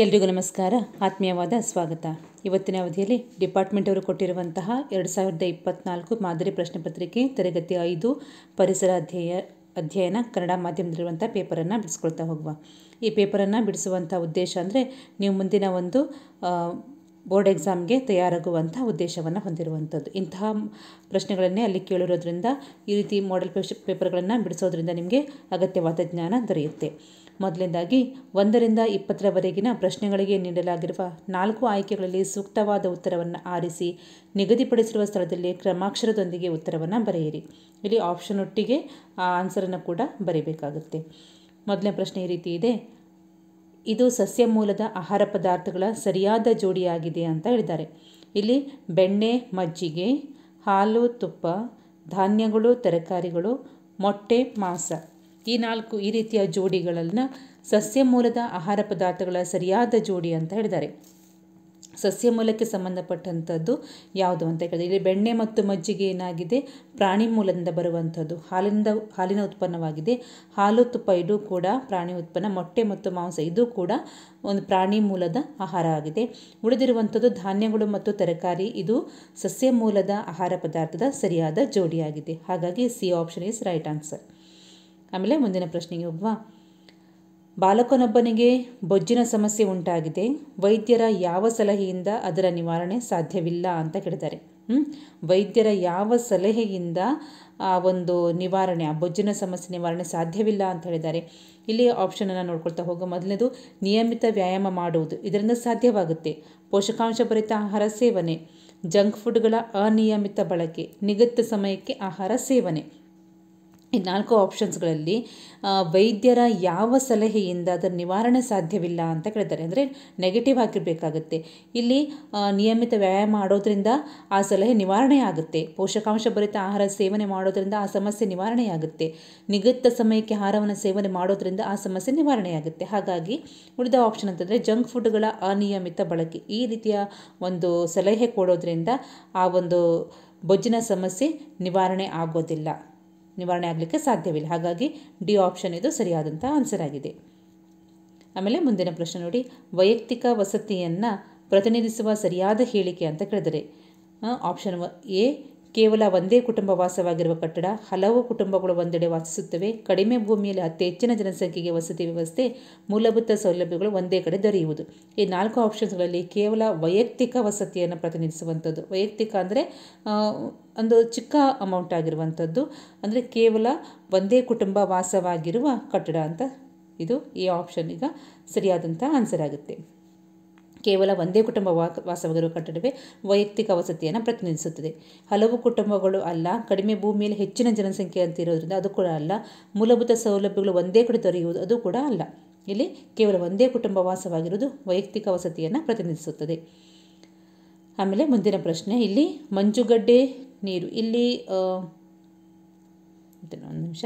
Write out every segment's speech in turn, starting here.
ಎಲ್ರಿಗೂ ನಮಸ್ಕಾರ, ಆತ್ಮೀಯವಾದ ಸ್ವಾಗತ. ಇವತ್ತಿನ ಅವಧಿಯಲ್ಲಿ ಡಿಪಾರ್ಟ್ಮೆಂಟ್ ಅವರು ಕೊಟ್ಟಿರುವಂತಹ 2024 ಮಾದರಿ ಪ್ರಶ್ನೆ ಪತ್ರಿಕೆ ತರಗತಿ 5 ಪರಿಸರ ಅಧ್ಯಯನ ಕನ್ನಡ ಮಾಧ್ಯಮದಲ್ಲಿರುವಂಥ ಪೇಪರನ್ನು ಬಿಡಿಸ್ಕೊಳ್ತಾ ಹೋಗುವ. ಈ ಪೇಪರನ್ನು ಬಿಡಿಸುವಂಥ ಉದ್ದೇಶ ಅಂದರೆ ನೀವು ಮುಂದಿನ ಒಂದು ಬೋರ್ಡ್ ಎಕ್ಸಾಮ್ಗೆ ತಯಾರಾಗುವಂಥ ಉದ್ದೇಶವನ್ನು ಹೊಂದಿರುವಂಥದ್ದು. ಇಂತಹ ಪ್ರಶ್ನೆಗಳನ್ನೇ ಅಲ್ಲಿ ಕೇಳಿರೋದ್ರಿಂದ ಈ ರೀತಿ ಮಾಡೆಲ್ ಪೇಪರ್ಗಳನ್ನು ಬಿಡಿಸೋದ್ರಿಂದ ನಿಮಗೆ ಅಗತ್ಯವಾದ ಜ್ಞಾನ ದೊರೆಯುತ್ತೆ. ಮೊದಲನೇದಾಗಿ 1ರಿಂದ 20ರವರೆಗಿನ ಪ್ರಶ್ನೆಗಳಿಗೆ ನೀಡಲಾಗಿರುವ 4 ಆಯ್ಕೆಗಳಲ್ಲಿ ಸೂಕ್ತವಾದ ಉತ್ತರವನ್ನು ಆರಿಸಿ ನಿಗದಿಪಡಿಸಿರುವ ಸ್ಥಳದಲ್ಲಿ ಕ್ರಮಾಕ್ಷರದೊಂದಿಗೆ ಉತ್ತರವನ್ನು ಬರೆಯಿರಿ. ಇಲ್ಲಿ ಆಪ್ಷನ್ ಒಟ್ಟಿಗೆ ಆ ಆನ್ಸರನ್ನು ಕೂಡ ಬರೀಬೇಕಾಗುತ್ತೆ. ಮೊದಲನೇ ಪ್ರಶ್ನೆ ಈ ರೀತಿ ಇದೆ: ಇದು ಸಸ್ಯ ಮೂಲದ ಆಹಾರ ಪದಾರ್ಥಗಳ ಸರಿಯಾದ ಜೋಡಿಯಾಗಿದೆ ಅಂತ ಹೇಳಿದ್ದಾರೆ. ಇಲ್ಲಿ ಬೆಣ್ಣೆ, ಮಜ್ಜಿಗೆ, ಹಾಲು, ತುಪ್ಪ, ಧಾನ್ಯಗಳು, ತರಕಾರಿಗಳು, ಮೊಟ್ಟೆ, ಮಾಂಸ, ಈ 4 ಈ ರೀತಿಯ ಜೋಡಿಗಳನ್ನು ಸಸ್ಯ ಮೂಲದ ಆಹಾರ ಪದಾರ್ಥಗಳ ಸರಿಯಾದ ಜೋಡಿ ಅಂತ ಹೇಳಿದ್ದಾರೆ. ಸಸ್ಯ ಮೂಲಕ್ಕೆ ಸಂಬಂಧಪಟ್ಟಂಥದ್ದು ಯಾವುದು ಅಂತ ಹೇಳಿದ್ರೆ, ಇಲ್ಲಿ ಬೆಣ್ಣೆ ಮತ್ತು ಮಜ್ಜಿಗೆ ಏನಾಗಿದೆ, ಪ್ರಾಣಿ ಮೂಲದಿಂದ ಬರುವಂಥದ್ದು, ಹಾಲಿನ ಉತ್ಪನ್ನವಾಗಿದೆ. ಹಾಲು, ತುಪ್ಪ ಇದು ಕೂಡ ಪ್ರಾಣಿ ಉತ್ಪನ್ನ. ಮೊಟ್ಟೆ ಮತ್ತು ಮಾಂಸ ಇದು ಕೂಡ ಒಂದು ಪ್ರಾಣಿ ಮೂಲದ ಆಹಾರ ಆಗಿದೆ. ಉಳಿದಿರುವಂಥದ್ದು ಧಾನ್ಯಗಳು ಮತ್ತು ತರಕಾರಿ, ಇದು ಸಸ್ಯ ಮೂಲದ ಆಹಾರ ಪದಾರ್ಥದ ಸರಿಯಾದ ಜೋಡಿಯಾಗಿದೆ. ಹಾಗಾಗಿ C option is right answer. ಆಮೇಲೆ ಮುಂದಿನ ಪ್ರಶ್ನೆಗೆ ಹೋಗುವ. ಬಾಲಕನೊಬ್ಬನಿಗೆ ಬೊಜ್ಜಿನ ಸಮಸ್ಯೆ ಉಂಟಾಗಿದೆ. ವೈದ್ಯರ ಯಾವ ಸಲಹೆಯಿಂದ ಅದರ ನಿವಾರಣೆ ಸಾಧ್ಯವಿಲ್ಲ ಅಂತ ಕೇಳಿದ್ದಾರೆ. ವೈದ್ಯರ ಯಾವ ಸಲಹೆಯಿಂದ ಆ ಒಂದು ನಿವಾರಣೆ, ಆ ಬೊಜ್ಜಿನ ಸಮಸ್ಯೆ ನಿವಾರಣೆ ಸಾಧ್ಯವಿಲ್ಲ ಅಂತ ಹೇಳಿದ್ದಾರೆ. ಇಲ್ಲಿ ಆಪ್ಷನನ್ನು ನೋಡ್ಕೊಳ್ತಾ ಹೋಗೋ. ಮೊದಲನೇದು ನಿಯಮಿತ ವ್ಯಾಯಾಮ ಮಾಡುವುದು, ಇದರಿಂದ ಸಾಧ್ಯವಾಗುತ್ತೆ. ಪೋಷಕಾಂಶಭರಿತ ಆಹಾರ ಸೇವನೆ, ಜಂಕ್ ಫುಡ್ಗಳ ಅನಿಯಮಿತ ಬಳಕೆ, ನಿಗದಿತ ಸಮಯಕ್ಕೆ ಆಹಾರ ಸೇವನೆ. ಈ 4 ಆಪ್ಷನ್ಸ್ಗಳಲ್ಲಿ ವೈದ್ಯರ ಯಾವ ಸಲಹೆಯಿಂದ ಅದರ ನಿವಾರಣೆ ಸಾಧ್ಯವಿಲ್ಲ ಅಂತ ಕೇಳಿದ್ದಾರೆ. ಅಂದರೆ ನೆಗೆಟಿವ್ ಆಗಿರಬೇಕಾಗುತ್ತೆ. ಇಲ್ಲಿ ನಿಯಮಿತ ವ್ಯಾಯಾಮ ಮಾಡೋದ್ರಿಂದ ಆ ಸಲಹೆ ನಿವಾರಣೆ ಆಗುತ್ತೆ. ಪೋಷಕಾಂಶಭರಿತ ಆಹಾರ ಸೇವನೆ ಮಾಡೋದ್ರಿಂದ ಆ ಸಮಸ್ಯೆ ನಿವಾರಣೆಯಾಗುತ್ತೆ. ನಿಗದಿತ ಸಮಯಕ್ಕೆ ಆಹಾರವನ್ನು ಸೇವನೆ ಮಾಡೋದ್ರಿಂದ ಆ ಸಮಸ್ಯೆ ನಿವಾರಣೆಯಾಗುತ್ತೆ. ಹಾಗಾಗಿ ಉಳಿದ ಆಪ್ಷನ್ ಅಂತಂದರೆ ಜಂಕ್ ಫುಡ್ಗಳ ಅನಿಯಮಿತ ಬಳಕೆ, ಈ ರೀತಿಯ ಒಂದು ಸಲಹೆ ಕೊಡೋದ್ರಿಂದ ಆ ಒಂದು ಬೊಜ್ಜಿನ ಸಮಸ್ಯೆ ನಿವಾರಣೆ ಆಗಲಿಕ್ಕೆ ಸಾಧ್ಯವಿಲ್ಲ. ಹಾಗಾಗಿ ಡಿ ಆಪ್ಷನ್ ಇದು ಸರಿಯಾದಂಥ ಆನ್ಸರ್ ಆಗಿದೆ. ಆಮೇಲೆ ಮುಂದಿನ ಪ್ರಶ್ನೆ ನೋಡಿ. ವೈಯಕ್ತಿಕ ವಸತಿಯನ್ನು ಪ್ರತಿನಿಧಿಸುವ ಸರಿಯಾದ ಹೇಳಿಕೆ ಅಂತ ಕೇಳಿದರೆ, ಆಪ್ಷನ್ ಎ ಕೇವಲ ಒಂದೇ ಕುಟುಂಬ ವಾಸವಾಗಿರುವ ಕಟ್ಟಡ, ಹಲವು ಕುಟುಂಬಗಳು ಒಂದೆಡೆ ವಾಸಿಸುತ್ತವೆ, ಕಡಿಮೆ ಭೂಮಿಯಲ್ಲಿ ಅತಿ ಹೆಚ್ಚಿನ ಜನಸಂಖ್ಯೆಗೆ ವಸತಿ ವ್ಯವಸ್ಥೆ, ಮೂಲಭೂತ ಸೌಲಭ್ಯಗಳು ಒಂದೇ ಕಡೆ ದೊರೆಯುವುದು. ಈ 4 ಆಪ್ಷನ್ಸ್ಗಳಲ್ಲಿ ಕೇವಲ ವೈಯಕ್ತಿಕ ವಸತಿಯನ್ನು ಪ್ರತಿನಿಧಿಸುವಂಥದ್ದು. ವೈಯಕ್ತಿಕ ಅಂದರೆ ಒಂದು ಚಿಕ್ಕ ಅಮೌಂಟ್ ಆಗಿರುವಂಥದ್ದು, ಅಂದರೆ ಕೇವಲ ಒಂದೇ ಕುಟುಂಬ ವಾಸವಾಗಿರುವ ಕಟ್ಟಡ ಅಂತ. ಇದು ಈ ಆಪ್ಷನ್ ಈಗ ಸರಿಯಾದಂಥ ಆನ್ಸರ್ ಆಗುತ್ತೆ. ಕೇವಲ ಒಂದೇ ಕುಟುಂಬ ವಾಸವಾಗಿರುವ ಕಟ್ಟಡವೇ ವೈಯಕ್ತಿಕ ವಸತಿಯನ್ನು ಪ್ರತಿನಿಧಿಸುತ್ತದೆ. ಹಲವು ಕುಟುಂಬಗಳು ಅಲ್ಲ, ಕಡಿಮೆ ಭೂಮಿಯಲ್ಲಿ ಹೆಚ್ಚಿನ ಜನಸಂಖ್ಯೆ ಅಂತ ಇರೋದ್ರಿಂದ ಅದು ಕೂಡ ಅಲ್ಲ, ಮೂಲಭೂತ ಸೌಲಭ್ಯಗಳು ಒಂದೇ ಕಡೆ ದೊರೆಯುವುದು ಅದು ಕೂಡ ಅಲ್ಲ. ಇಲ್ಲಿ ಕೇವಲ ಒಂದೇ ಕುಟುಂಬ ವಾಸವಾಗಿರುವುದು ವೈಯಕ್ತಿಕ ವಸತಿಯನ್ನು ಪ್ರತಿನಿಧಿಸುತ್ತದೆ. ಆಮೇಲೆ ಮುಂದಿನ ಪ್ರಶ್ನೆ, ಇಲ್ಲಿ ಮಂಜುಗಡ್ಡೆ ನೀರು, ಇಲ್ಲಿ ಒಂದು ನಿಮಿಷ,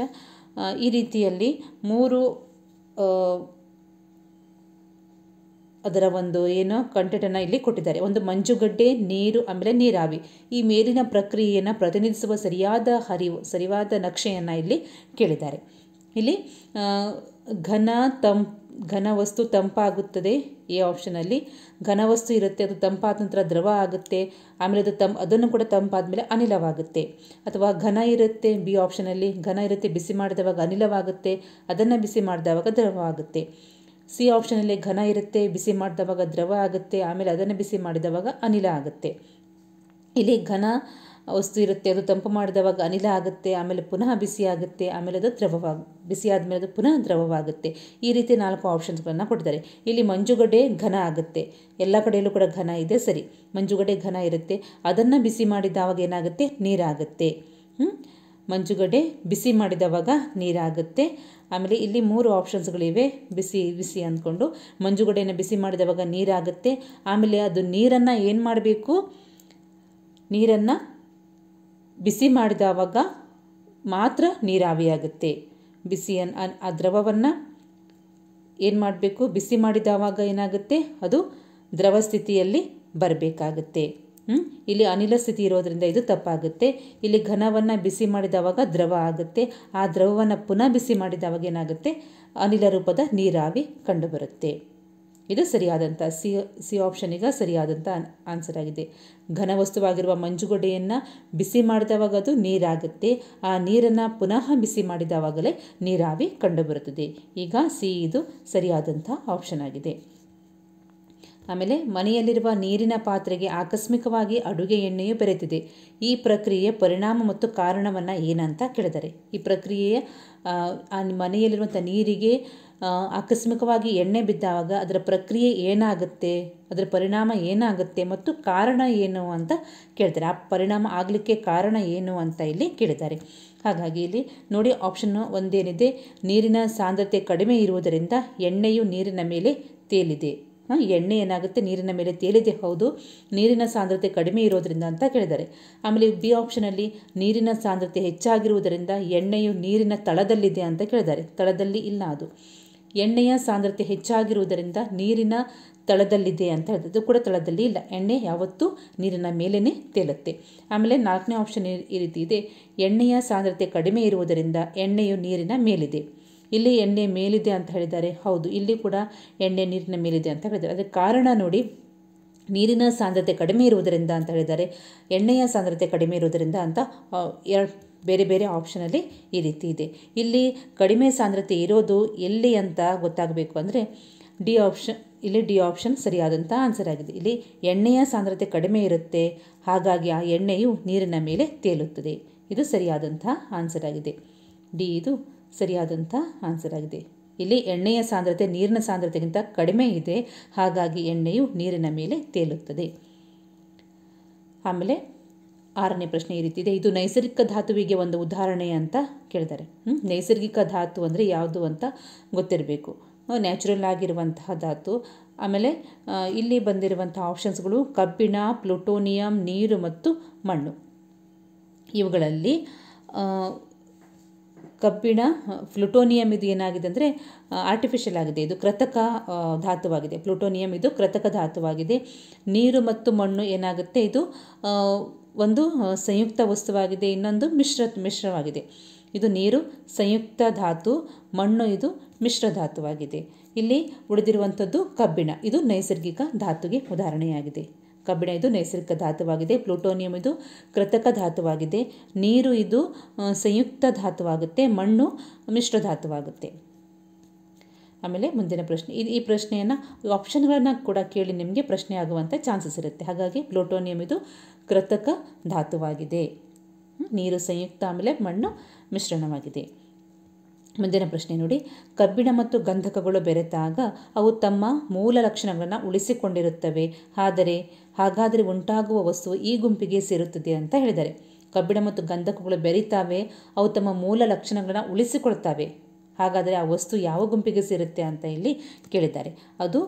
ಈ ರೀತಿಯಲ್ಲಿ 3 ಅದರ ಒಂದು ಕಂಟೆಂಟನ್ನು ಇಲ್ಲಿ ಕೊಟ್ಟಿದ್ದಾರೆ. ಒಂದು ಮಂಜುಗಡ್ಡೆ, ನೀರು, ಆಮೇಲೆ ನೀರಾವಿ. ಈ ಮೇಲಿನ ಪ್ರಕ್ರಿಯೆಯನ್ನು ಪ್ರತಿನಿಧಿಸುವ ಸರಿಯಾದ ನಕ್ಷೆಯನ್ನು ಇಲ್ಲಿ ಕೇಳಿದ್ದಾರೆ. ಇಲ್ಲಿ ಘನ ವಸ್ತು ತಂಪಾಗುತ್ತದೆ. ಈ ಆಪ್ಷನಲ್ಲಿ ಘನವಸ್ತು ಇರುತ್ತೆ, ಅದು ತಂಪಾದ ನಂತರ ದ್ರವ ಆಗುತ್ತೆ, ಆಮೇಲೆ ಅದನ್ನು ಕೂಡ ತಂಪಾದ ಮೇಲೆ ಅನಿಲವಾಗುತ್ತೆ. ಅಥವಾ ಘನ ಇರುತ್ತೆ, ಬಿ ಆಪ್ಷನಲ್ಲಿ ಘನ ಇರುತ್ತೆ, ಬಿಸಿ ಮಾಡಿದವಾಗ ಅನಿಲವಾಗುತ್ತೆ, ಅದನ್ನು ಬಿಸಿ ಮಾಡಿದವಾಗ ದ್ರವ ಆಗುತ್ತೆ. ಸಿ ಆಪ್ಷನಲ್ಲಿ ಘನ ಇರುತ್ತೆ, ಬಿಸಿ ಮಾಡಿದವಾಗ ದ್ರವ ಆಗುತ್ತೆ, ಆಮೇಲೆ ಅದನ್ನು ಬಿಸಿ ಮಾಡಿದವಾಗ ಅನಿಲ ಆಗುತ್ತೆ. ಇಲ್ಲಿ ಘನ ವಸ್ತು ಇರುತ್ತೆ, ಅದು ತಂಪು ಮಾಡಿದವಾಗ ಅನಿಲ ಆಗುತ್ತೆ, ಆಮೇಲೆ ಪುನಃ ಬಿಸಿ ಆಗುತ್ತೆ, ಆಮೇಲೆ ಅದು ಬಿಸಿ ಆದಮೇಲೆ ಅದು ಪುನಃ ದ್ರವವಾಗುತ್ತೆ. ಈ ರೀತಿ 4 ಆಪ್ಷನ್ಸ್ಗಳನ್ನು ಕೊಟ್ಟಿದ್ದಾರೆ. ಇಲ್ಲಿ ಮಂಜುಗಡ್ಡೆ ಘನ ಆಗುತ್ತೆ, ಎಲ್ಲ ಕಡೆಯಲ್ಲೂ ಕೂಡ ಘನ ಇದೆ, ಸರಿ. ಮಂಜುಗಡ್ಡೆ ಘನ ಇರುತ್ತೆ, ಅದನ್ನು ಬಿಸಿ ಮಾಡಿದವಾಗ ಏನಾಗುತ್ತೆ, ನೀರಾಗುತ್ತೆ. ಮಂಜುಗಡ್ಡೆ ಬಿಸಿ ಮಾಡಿದವಾಗ ನೀರಾಗುತ್ತೆ. ಆಮೇಲೆ ಇಲ್ಲಿ 3 ಆಪ್ಷನ್ಸ್ಗಳಿವೆ, ಬಿಸಿ ಅಂದ್ಕೊಂಡು. ಮಂಜುಗಡ್ಡೆಯನ್ನು ಬಿಸಿ ಮಾಡಿದವಾಗ ನೀರಾಗುತ್ತೆ, ಆಮೇಲೆ ಅದು ನೀರನ್ನು ಏನು ಮಾಡಬೇಕು, ನೀರನ್ನು ಬಿಸಿ ಮಾಡಿದವಾಗ ಮಾತ್ರ ನೀರಾವಿಯಾಗುತ್ತೆ. ಆ ದ್ರವವನ್ನು ಏನು ಮಾಡಬೇಕು, ಬಿಸಿ ಮಾಡಿದವಾಗ ಏನಾಗುತ್ತೆ, ಅದು ದ್ರವ ಸ್ಥಿತಿಯಲ್ಲಿ ಬರಬೇಕಾಗುತ್ತೆ. ಇಲ್ಲಿ ಅನಿಲ ಸ್ಥಿತಿ ಇರೋದ್ರಿಂದ ಇದು ತಪ್ಪಾಗುತ್ತೆ. ಇಲ್ಲಿ ಘನವನ್ನು ಬಿಸಿ ಮಾಡಿದವಾಗ ದ್ರವ ಆಗುತ್ತೆ, ಆ ದ್ರವವನ್ನು ಪುನಃ ಬಿಸಿ ಮಾಡಿದವಾಗ ಏನಾಗುತ್ತೆ, ಅನಿಲ ರೂಪದ ನೀರಾವಿ ಕಂಡುಬರುತ್ತೆ. ಇದು ಸರಿಯಾದಂಥ ಸಿ ಆಪ್ಷನ್ ಈಗ ಸರಿಯಾದಂಥ ಆನ್ಸರ್ ಆಗಿದೆ. ಘನವಸ್ತುವಾಗಿರುವ ಮಂಜುಗಡ್ಡೆಯನ್ನು ಬಿಸಿ ಮಾಡಿದವಾಗ ಅದು ನೀರಾಗುತ್ತೆ. ಆ ನೀರನ್ನು ಪುನಃ ಬಿಸಿ ಮಾಡಿದವಾಗಲೇ ನೀರಾವಿ ಕಂಡುಬರುತ್ತದೆ. ಈಗ ಸಿ ಇದು ಸರಿಯಾದಂಥ ಆಪ್ಷನ್ ಆಗಿದೆ. ಆಮೇಲೆ ಮನೆಯಲ್ಲಿರುವ ನೀರಿನ ಪಾತ್ರೆಗೆ ಆಕಸ್ಮಿಕವಾಗಿ ಅಡುಗೆ ಎಣ್ಣೆಯು ಬೆರೆತಿದೆ. ಈ ಪ್ರಕ್ರಿಯೆಯ ಪರಿಣಾಮ ಮತ್ತು ಕಾರಣವನ್ನು ಏನಂತ ಕೇಳಿದ್ದಾರೆ. ಈ ಪ್ರಕ್ರಿಯೆಯ ಮನೆಯಲ್ಲಿರುವಂಥ ನೀರಿಗೆ ಆಕಸ್ಮಿಕವಾಗಿ ಎಣ್ಣೆ ಬಿದ್ದಾಗ ಅದರ ಪ್ರಕ್ರಿಯೆ ಏನಾಗುತ್ತೆ, ಅದರ ಪರಿಣಾಮ ಏನಾಗುತ್ತೆ ಮತ್ತು ಕಾರಣ ಏನು ಅಂತ ಕೇಳ್ತಾರೆ. ಆ ಪರಿಣಾಮ ಆಗಲಿಕ್ಕೆ ಕಾರಣ ಏನು ಅಂತ ಇಲ್ಲಿ ಕೇಳಿದ್ದಾರೆ. ಹಾಗಾಗಿ ಇಲ್ಲಿ ನೋಡಿ ಆಪ್ಷನ್ ಒಂದೇನಿದೆ, ನೀರಿನ ಸಾಂದ್ರತೆ ಕಡಿಮೆ ಇರುವುದರಿಂದ ಎಣ್ಣೆಯು ನೀರಿನ ಮೇಲೆ ತೇಲಿದೆ. ಎಣ್ಣೆ ಏನಾಗುತ್ತೆ, ನೀರಿನ ಮೇಲೆ ತೇಲಿದೆ. ಹೌದು, ನೀರಿನ ಸಾಂದ್ರತೆ ಕಡಿಮೆ ಇರೋದ್ರಿಂದ ಅಂತ ಕೇಳಿದ್ದಾರೆ. ಆಮೇಲೆ ಬಿ ಆಪ್ಷನಲ್ಲಿ ನೀರಿನ ಸಾಂದ್ರತೆ ಹೆಚ್ಚಾಗಿರುವುದರಿಂದ ಎಣ್ಣೆಯು ನೀರಿನ ತಳದಲ್ಲಿದೆ ಅಂತ ಕೇಳಿದ್ದಾರೆ. ತಳದಲ್ಲಿ ಇಲ್ಲ, ಅದು ಎಣ್ಣೆಯ ಸಾಂದ್ರತೆ ಹೆಚ್ಚಾಗಿರುವುದರಿಂದ ನೀರಿನ ತಳದಲ್ಲಿದೆ ಅಂತ ಹೇಳಿದೆ. ಅದು ಕೂಡ ತಳದಲ್ಲಿ ಇಲ್ಲ, ಎಣ್ಣೆ ಯಾವತ್ತೂ ನೀರಿನ ಮೇಲೇ ತೇಲುತ್ತೆ. ಆಮೇಲೆ 4ನೇ ಆಪ್ಷನ್ ಈ ರೀತಿ ಇದೆ, ಎಣ್ಣೆಯ ಸಾಂದ್ರತೆ ಕಡಿಮೆ ಇರುವುದರಿಂದ ಎಣ್ಣೆಯು ನೀರಿನ ಮೇಲಿದೆ. ಇಲ್ಲಿ ಎಣ್ಣೆ ಮೇಲಿದೆ ಅಂತ ಹೇಳಿದ್ದಾರೆ. ಹೌದು, ಇಲ್ಲಿ ಕೂಡ ಎಣ್ಣೆ ನೀರಿನ ಮೇಲಿದೆ ಅಂತ ಹೇಳಿದ್ದಾರೆ. ಅದಕ್ಕೆ ಕಾರಣ ನೋಡಿ, ನೀರಿನ ಸಾಂದ್ರತೆ ಕಡಿಮೆ ಇರುವುದರಿಂದ ಅಂತ ಹೇಳಿದ್ದಾರೆ, ಎಣ್ಣೆಯ ಸಾಂದ್ರತೆ ಕಡಿಮೆ ಇರುವುದರಿಂದ ಅಂತ ಬೇರೆ ಬೇರೆ ಆಪ್ಷನಲ್ಲಿ ಈ ರೀತಿ ಇದೆ. ಇಲ್ಲಿ ಕಡಿಮೆ ಸಾಂದ್ರತೆ ಇರೋದು ಎಲ್ಲಿ ಅಂತ ಗೊತ್ತಾಗಬೇಕು ಅಂದರೆ ಡಿ ಆಪ್ಷನ್ ಸರಿಯಾದಂಥ ಆನ್ಸರ್ ಆಗಿದೆ. ಇಲ್ಲಿ ಎಣ್ಣೆಯ ಸಾಂದ್ರತೆ ಕಡಿಮೆ ಇರುತ್ತೆ, ಹಾಗಾಗಿ ಆ ಎಣ್ಣೆಯು ನೀರಿನ ಮೇಲೆ ತೇಲುತ್ತದೆ. ಇದು ಸರಿಯಾದಂಥ ಆನ್ಸರ್ ಆಗಿದೆ. ಡಿ ಇದು ಸರಿಯಾದಂಥ ಆನ್ಸರ್ ಆಗಿದೆ. ಇಲ್ಲಿ ಎಣ್ಣೆಯ ಸಾಂದ್ರತೆ ನೀರಿನ ಸಾಂದ್ರತೆಗಿಂತ ಕಡಿಮೆ ಇದೆ, ಹಾಗಾಗಿ ಎಣ್ಣೆಯು ನೀರಿನ ಮೇಲೆ ತೇಲುತ್ತದೆ. ಆಮೇಲೆ 6ನೇ ಪ್ರಶ್ನೆ ಈ ರೀತಿ ಇದೆ, ಇದು ನೈಸರ್ಗಿಕ ಧಾತುವಿಗೆ ಒಂದು ಉದಾಹರಣೆ ಅಂತ ಕೇಳಿದ್ದಾರೆ. ನೈಸರ್ಗಿಕ ಧಾತು ಅಂದರೆ ಯಾವುದು ಅಂತ ಗೊತ್ತಿರಬೇಕು, ನ್ಯಾಚುರಲ್ ಆಗಿರುವಂತಹ ಧಾತು. ಆಮೇಲೆ ಇಲ್ಲಿ ಬಂದಿರುವಂಥ ಆಪ್ಷನ್ಸ್ಗಳು ಕಬ್ಬಿಣ, ಪ್ಲೂಟೋನಿಯಂ, ನೀರು ಮತ್ತು ಮಣ್ಣು. ಇವುಗಳಲ್ಲಿ ಕಬ್ಬಿಣ, ಪ್ಲೂಟೋನಿಯಂ ಇದು ಏನಾಗಿದೆ ಅಂದರೆ ಆರ್ಟಿಫಿಷಿಯಲ್ ಆಗಿದೆ, ಇದು ಕೃತಕ ಧಾತುವಾಗಿದೆ. ಪ್ಲೂಟೋನಿಯಂ ಇದು ಕೃತಕ ಧಾತುವಾಗಿದೆ. ನೀರು ಮತ್ತು ಮಣ್ಣು ಏನಾಗುತ್ತೆ, ಇದು ಒಂದು ಸಂಯುಕ್ತ ವಸ್ತುವಾಗಿದೆ, ಇನ್ನೊಂದು ಮಿಶ್ರವಾಗಿದೆ. ಇದು ನೀರು ಸಂಯುಕ್ತ ಧಾತು, ಮಣ್ಣು ಇದು ಮಿಶ್ರ ಧಾತುವಾಗಿದೆ. ಇಲ್ಲಿ ಉಳಿದಿರುವಂಥದ್ದು ಕಬ್ಬಿಣ, ಇದು ನೈಸರ್ಗಿಕ ಧಾತುಗೆ ಉದಾಹರಣೆಯಾಗಿದೆ. ಕಬ್ಬಿಣ ಇದು ನೈಸರ್ಗಿಕ ಧಾತುವಾಗಿದೆ. ಪ್ಲೂಟೋನಿಯಂ ಇದು ಕೃತಕ ಧಾತುವಾಗಿದೆ. ನೀರು ಇದು ಸಂಯುಕ್ತ ಧಾತುವಾಗುತ್ತೆ. ಮಣ್ಣು ಮಿಶ್ರ ಧಾತುವಾಗುತ್ತೆ. ಆಮೇಲೆ ಮುಂದಿನ ಪ್ರಶ್ನೆ, ಈ ಪ್ರಶ್ನೆಯನ್ನು ಆಪ್ಷನ್ಗಳನ್ನು ಕೂಡ ಕೇಳಿ ನಿಮಗೆ ಪ್ರಶ್ನೆ ಆಗುವಂಥ ಚಾನ್ಸಸ್ ಇರುತ್ತೆ. ಹಾಗಾಗಿ ಪ್ಲೂಟೋನಿಯಂ ಇದು ಕೃತಕ ಧಾತುವಾಗಿದೆ. ನೀರು ಸಂಯುಕ್ತ, ಆಮೇಲೆ ಮಣ್ಣು ಮಿಶ್ರಣವಾಗಿದೆ. ಮುಂದಿನ ಪ್ರಶ್ನೆ ನೋಡಿ, ಕಬ್ಬಿಣ ಮತ್ತು ಗಂಧಕಗಳು ಬೆರೆತಾಗ ಅವು ತಮ್ಮ ಮೂಲ ಲಕ್ಷಣಗಳನ್ನು ಉಳಿಸಿಕೊಂಡಿರುತ್ತವೆ, ಹಾಗಾದರೆ ಉಂಟಾಗುವ ವಸ್ತು ಈ ಗುಂಪಿಗೆ ಸೇರುತ್ತದೆ ಅಂತ ಹೇಳಿದ್ದಾರೆ. ಕಬ್ಬಿಣ ಮತ್ತು ಗಂಧಕಗಳು ಬೆರೀತಾವೆ, ಅವು ತಮ್ಮ ಮೂಲ ಲಕ್ಷಣಗಳನ್ನು ಉಳಿಸಿಕೊಳ್ತವೆ, ಹಾಗಾದರೆ ಆ ವಸ್ತು ಯಾವ ಗುಂಪಿಗೆ ಸೇರುತ್ತೆ ಅಂತ ಇಲ್ಲಿ ಕೇಳಿದ್ದಾರೆ. ಅದು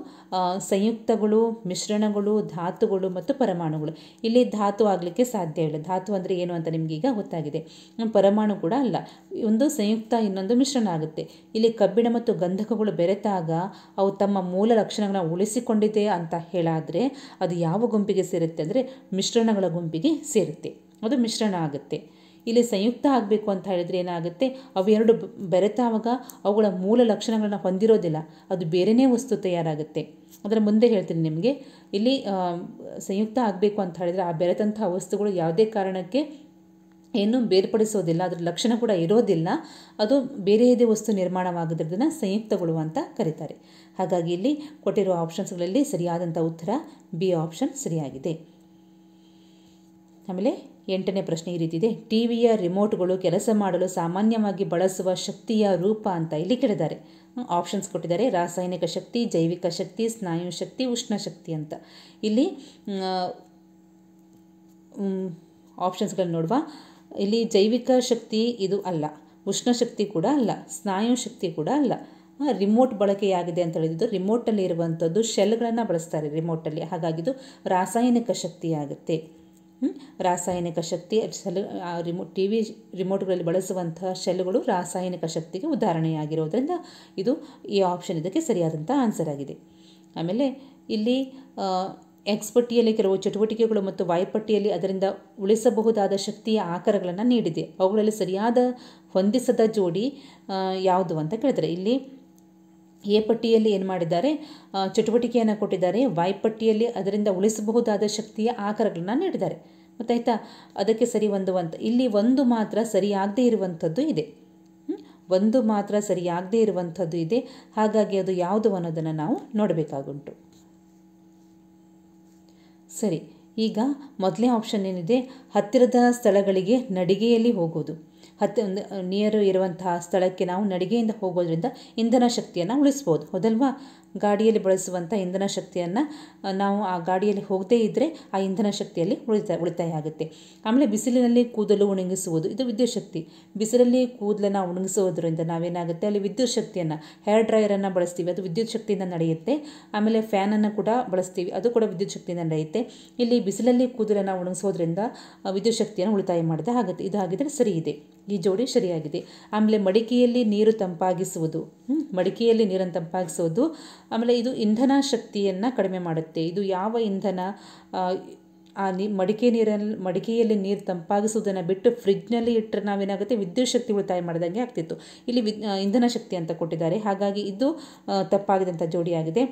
ಸಂಯುಕ್ತಗಳು, ಮಿಶ್ರಣಗಳು, ಧಾತುಗಳು ಮತ್ತು ಪರಮಾಣುಗಳು. ಇಲ್ಲಿ ಧಾತು ಆಗಲಿಕ್ಕೆ ಸಾಧ್ಯವಿಲ್ಲ. ಧಾತು ಅಂದರೆ ಏನು ಅಂತ ನಿಮಗೀಗ ಗೊತ್ತಾಗಿದೆ. ಪರಮಾಣು ಕೂಡ ಅಲ್ಲ, ಒಂದು ಸಂಯುಕ್ತ ಇನ್ನೊಂದು ಮಿಶ್ರಣ ಆಗುತ್ತೆ. ಇಲ್ಲಿ ಕಬ್ಬಿಣ ಮತ್ತು ಗಂಧಕಗಳು ಬೆರೆತಾಗ ಅವು ತಮ್ಮ ಮೂಲ ಲಕ್ಷಣಗಳನ್ನು ಉಳಿಸಿಕೊಂಡಿದೆ ಅಂತ ಹೇಳಾದರೆ ಅದು ಯಾವ ಗುಂಪಿಗೆ ಸೇರುತ್ತೆ ಅಂದರೆ ಮಿಶ್ರಣಗಳ ಗುಂಪಿಗೆ ಸೇರುತ್ತೆ, ಅದು ಮಿಶ್ರಣ ಆಗುತ್ತೆ. ಇಲ್ಲಿ ಸಂಯುಕ್ತ ಆಗಬೇಕು ಅಂತ ಹೇಳಿದರೆ ಏನಾಗುತ್ತೆ, ಅವೆರಡು ಬೆರೆತಾವಾಗ ಅವುಗಳ ಮೂಲ ಲಕ್ಷಣಗಳನ್ನು ಹೊಂದಿರೋದಿಲ್ಲ, ಅದು ಬೇರೆಯೇ ವಸ್ತು ತಯಾರಾಗುತ್ತೆ. ಅದರ ಮುಂದೆ ಹೇಳ್ತೀನಿ ನಿಮಗೆ. ಇಲ್ಲಿ ಸಂಯುಕ್ತ ಆಗಬೇಕು ಅಂತ ಹೇಳಿದರೆ ಆ ಬೆರೆತಂತಹ ವಸ್ತುಗಳು ಯಾವುದೇ ಕಾರಣಕ್ಕೆ ಏನು ಬೇರ್ಪಡಿಸೋದಿಲ್ಲ, ಅದರ ಲಕ್ಷಣ ಕೂಡ ಇರೋದಿಲ್ಲ, ಅದು ಬೇರೆಯದೇ ವಸ್ತು ನಿರ್ಮಾಣವಾಗೋದ್ರದನ್ನು ಸಂಯುಕ್ತಗಳು ಅಂತ ಕರೀತಾರೆ. ಹಾಗಾಗಿ ಇಲ್ಲಿ ಕೊಟ್ಟಿರುವ ಆಪ್ಷನ್ಸ್ಗಳಲ್ಲಿ ಸರಿಯಾದಂಥ ಉತ್ತರ ಬಿ ಆಪ್ಷನ್ ಸರಿಯಾಗಿದೆ. ಆಮೇಲೆ 8ನೇ ಪ್ರಶ್ನೆ ಈ ರೀತಿ ಇದೆ, ಟಿವಿಯ ರಿಮೋಟ್ಗಳು ಕೆಲಸ ಮಾಡಲು ಸಾಮಾನ್ಯವಾಗಿ ಬಳಸುವ ಶಕ್ತಿಯ ರೂಪ ಅಂತ ಇಲ್ಲಿ ಕೇಳಿದ್ದಾರೆ. ಆಪ್ಷನ್ಸ್ ಕೊಟ್ಟಿದ್ದಾರೆ, ರಾಸಾಯನಿಕ ಶಕ್ತಿ, ಜೈವಿಕ ಶಕ್ತಿ, ಸ್ನಾಯು ಶಕ್ತಿ, ಉಷ್ಣ ಶಕ್ತಿ ಅಂತ. ಇಲ್ಲಿ ಆಪ್ಷನ್ಸ್ಗಳನ್ನ ನೋಡುವ. ಇಲ್ಲಿ ಜೈವಿಕ ಶಕ್ತಿ ಇದು ಅಲ್ಲ, ಉಷ್ಣ ಶಕ್ತಿ ಕೂಡ ಅಲ್ಲ, ಸ್ನಾಯು ಶಕ್ತಿ ಕೂಡ ಅಲ್ಲ. ರಿಮೋಟ್ ಬಳಕೆಯಾಗಿದೆ ಅಂತ ಹೇಳಿದ್ದು, ರಿಮೋಟಲ್ಲಿ ಇರುವಂಥದ್ದು ಶೆಲ್ಗಳನ್ನು ಬಳಸ್ತಾರೆ ರಿಮೋಟಲ್ಲಿ, ಹಾಗಾಗಿ ಇದು ರಾಸಾಯನಿಕ ಶಕ್ತಿ ಆಗುತ್ತೆ. ರಾಸಾಯನಿಕ ಶಕ್ತಿ ಟಿ ವಿ ರಿಮೋಟ್ಗಳಲ್ಲಿ ಬಳಸುವಂತಹ ಶೆಲ್ಗಳು ರಾಸಾಯನಿಕ ಶಕ್ತಿಗೆ ಉದಾಹರಣೆಯಾಗಿರೋದ್ರಿಂದ ಇದು ಈ ಆಪ್ಷನ್ ಇದಕ್ಕೆ ಸರಿಯಾದಂಥ ಆನ್ಸರ್ ಆಗಿದೆ. ಆಮೇಲೆ ಇಲ್ಲಿ ಎಕ್ಸ್ ಪಟ್ಟಿಯಲ್ಲಿ ಕೆಲವು ಚಟುವಟಿಕೆಗಳು ಮತ್ತು ವೈ ಪಟ್ಟಿಯಲ್ಲಿ ಅದರಿಂದ ಉಳಿಸಬಹುದಾದ ಶಕ್ತಿಯ ಆಕಾರಗಳನ್ನು ನೀಡಿದೆ. ಅವುಗಳಲ್ಲಿ ಸರಿಯಾದ ಹೊಂದಿಸದ ಜೋಡಿ ಯಾವುದು ಅಂತ ಕೇಳಿದರೆ, ಇಲ್ಲಿ ಎ ಪಟ್ಟಿಯಲ್ಲಿ ಏನು ಮಾಡಿದ್ದಾರೆ, ಚಟುವಟಿಕೆಯನ್ನು ಕೊಟ್ಟಿದ್ದಾರೆ. ವಾಯ್ ಪಟ್ಟಿಯಲ್ಲಿ ಅದರಿಂದ ಉಳಿಸಬಹುದಾದ ಶಕ್ತಿಯ ಆಕಾರಗಳನ್ನ ನೀಡಿದ್ದಾರೆ. ಗೊತ್ತಾಯ್ತಾ? ಅದಕ್ಕೆ ಸರಿ ಒಂದು ಅಂತ. ಇಲ್ಲಿ ಒಂದು ಮಾತ್ರ ಸರಿಯಾಗದೇ ಇರುವಂಥದ್ದು ಇದೆ. ಒಂದು ಮಾತ್ರ ಸರಿಯಾಗದೇ ಇರುವಂಥದ್ದು ಇದೆ. ಹಾಗಾಗಿ ಅದು ಯಾವುದು ಅನ್ನೋದನ್ನು ನಾವು ನೋಡಬೇಕಾಗುಂಟು. ಸರಿ, ಈಗ ಮೊದಲನೇ ಆಪ್ಷನ್ ಏನಿದೆ, ಹತ್ತಿರದ ಸ್ಥಳಗಳಿಗೆ ನಡಿಗೆಯಲ್ಲಿ ಹೋಗೋದು. ನಿಯರ್ ಇರುವಂತಹ ಸ್ಥಳಕ್ಕೆ ನಾವು ನಡಿಗೆಯಿಂದ ಹೋಗೋದ್ರಿಂದ ಇಂಧನ ಶಕ್ತಿಯನ್ನು ಉಳಿಸ್ಬೋದು. ಹೌದಲ್ವಾ? ಗಾಡಿಯಲ್ಲಿ ಬಳಸುವಂಥ ಇಂಧನ ಶಕ್ತಿಯನ್ನು ನಾವು ಆ ಗಾಡಿಯಲ್ಲಿ ಹೋಗದೇ ಇದ್ದರೆ ಆ ಇಂಧನ ಶಕ್ತಿಯಲ್ಲಿ ಉಳಿತಾಯ ಆಗುತ್ತೆ. ಆಮೇಲೆ ಬಿಸಿಲಿನಲ್ಲಿ ಕೂದಲು ಒಣಗಿಸುವುದು, ಇದು ವಿದ್ಯುತ್ ಶಕ್ತಿ. ಬಿಸಿಲಲ್ಲಿ ಕೂದಲನ್ನು ಒಣಗಿಸೋದ್ರಿಂದ ನಾವೇನಾಗುತ್ತೆ, ಅಲ್ಲಿ ವಿದ್ಯುತ್ ಶಕ್ತಿಯನ್ನು, ಹೇರ್ ಡ್ರೈಯರನ್ನು ಬಳಸ್ತೀವಿ, ಅದು ವಿದ್ಯುತ್ ಶಕ್ತಿಯಿಂದ ನಡೆಯುತ್ತೆ. ಆಮೇಲೆ ಫ್ಯಾನನ್ನು ಕೂಡ ಬಳಸ್ತೀವಿ, ಅದು ಕೂಡ ವಿದ್ಯುತ್ ಶಕ್ತಿಯಿಂದ ನಡೆಯುತ್ತೆ. ಇಲ್ಲಿ ಬಿಸಿಲಲ್ಲಿ ಕೂದಲನ್ನು ಒಣಗಿಸೋದ್ರಿಂದ ವಿದ್ಯುತ್ ಶಕ್ತಿಯನ್ನು ಉಳಿತಾಯ ಮಾಡಿದ ಆಗುತ್ತೆ. ಇದಾಗಿದ್ದರೆ ಸರಿ ಇದೆ, ಈ ಜೋಡಿ ಸರಿಯಾಗಿದೆ. ಆಮೇಲೆ ಮಡಿಕೆಯಲ್ಲಿ ನೀರು ತಂಪಾಗಿಸುವುದು, ಮಡಿಕೆಯಲ್ಲಿ ನೀರನ್ನು ತಂಪಾಗಿಸುವುದು. ಆಮೇಲೆ ಇದು ಇಂಧನ ಶಕ್ತಿಯನ್ನು ಕಡಿಮೆ ಮಾಡುತ್ತೆ. ಇದು ಯಾವ ಇಂಧನ? ಮಡಿಕೆಯಲ್ಲಿ ನೀರು ತಂಪಾಗಿಸುವುದನ್ನು ಬಿಟ್ಟು ಫ್ರಿಜ್ನಲ್ಲಿ ಇಟ್ಟರೆ ನಾವೇನಾಗುತ್ತೆ, ವಿದ್ಯುತ್ ಶಕ್ತಿ ಉಳಿತಾಯ ಮಾಡಿದಂಗೆ ಆಗ್ತಿತ್ತು. ಇಲ್ಲಿ ಇಂಧನ ಶಕ್ತಿ ಅಂತ ಕೊಟ್ಟಿದ್ದಾರೆ, ಹಾಗಾಗಿ ಇದು ತಪ್ಪಾಗಿದಂಥ ಜೋಡಿಯಾಗಿದೆ.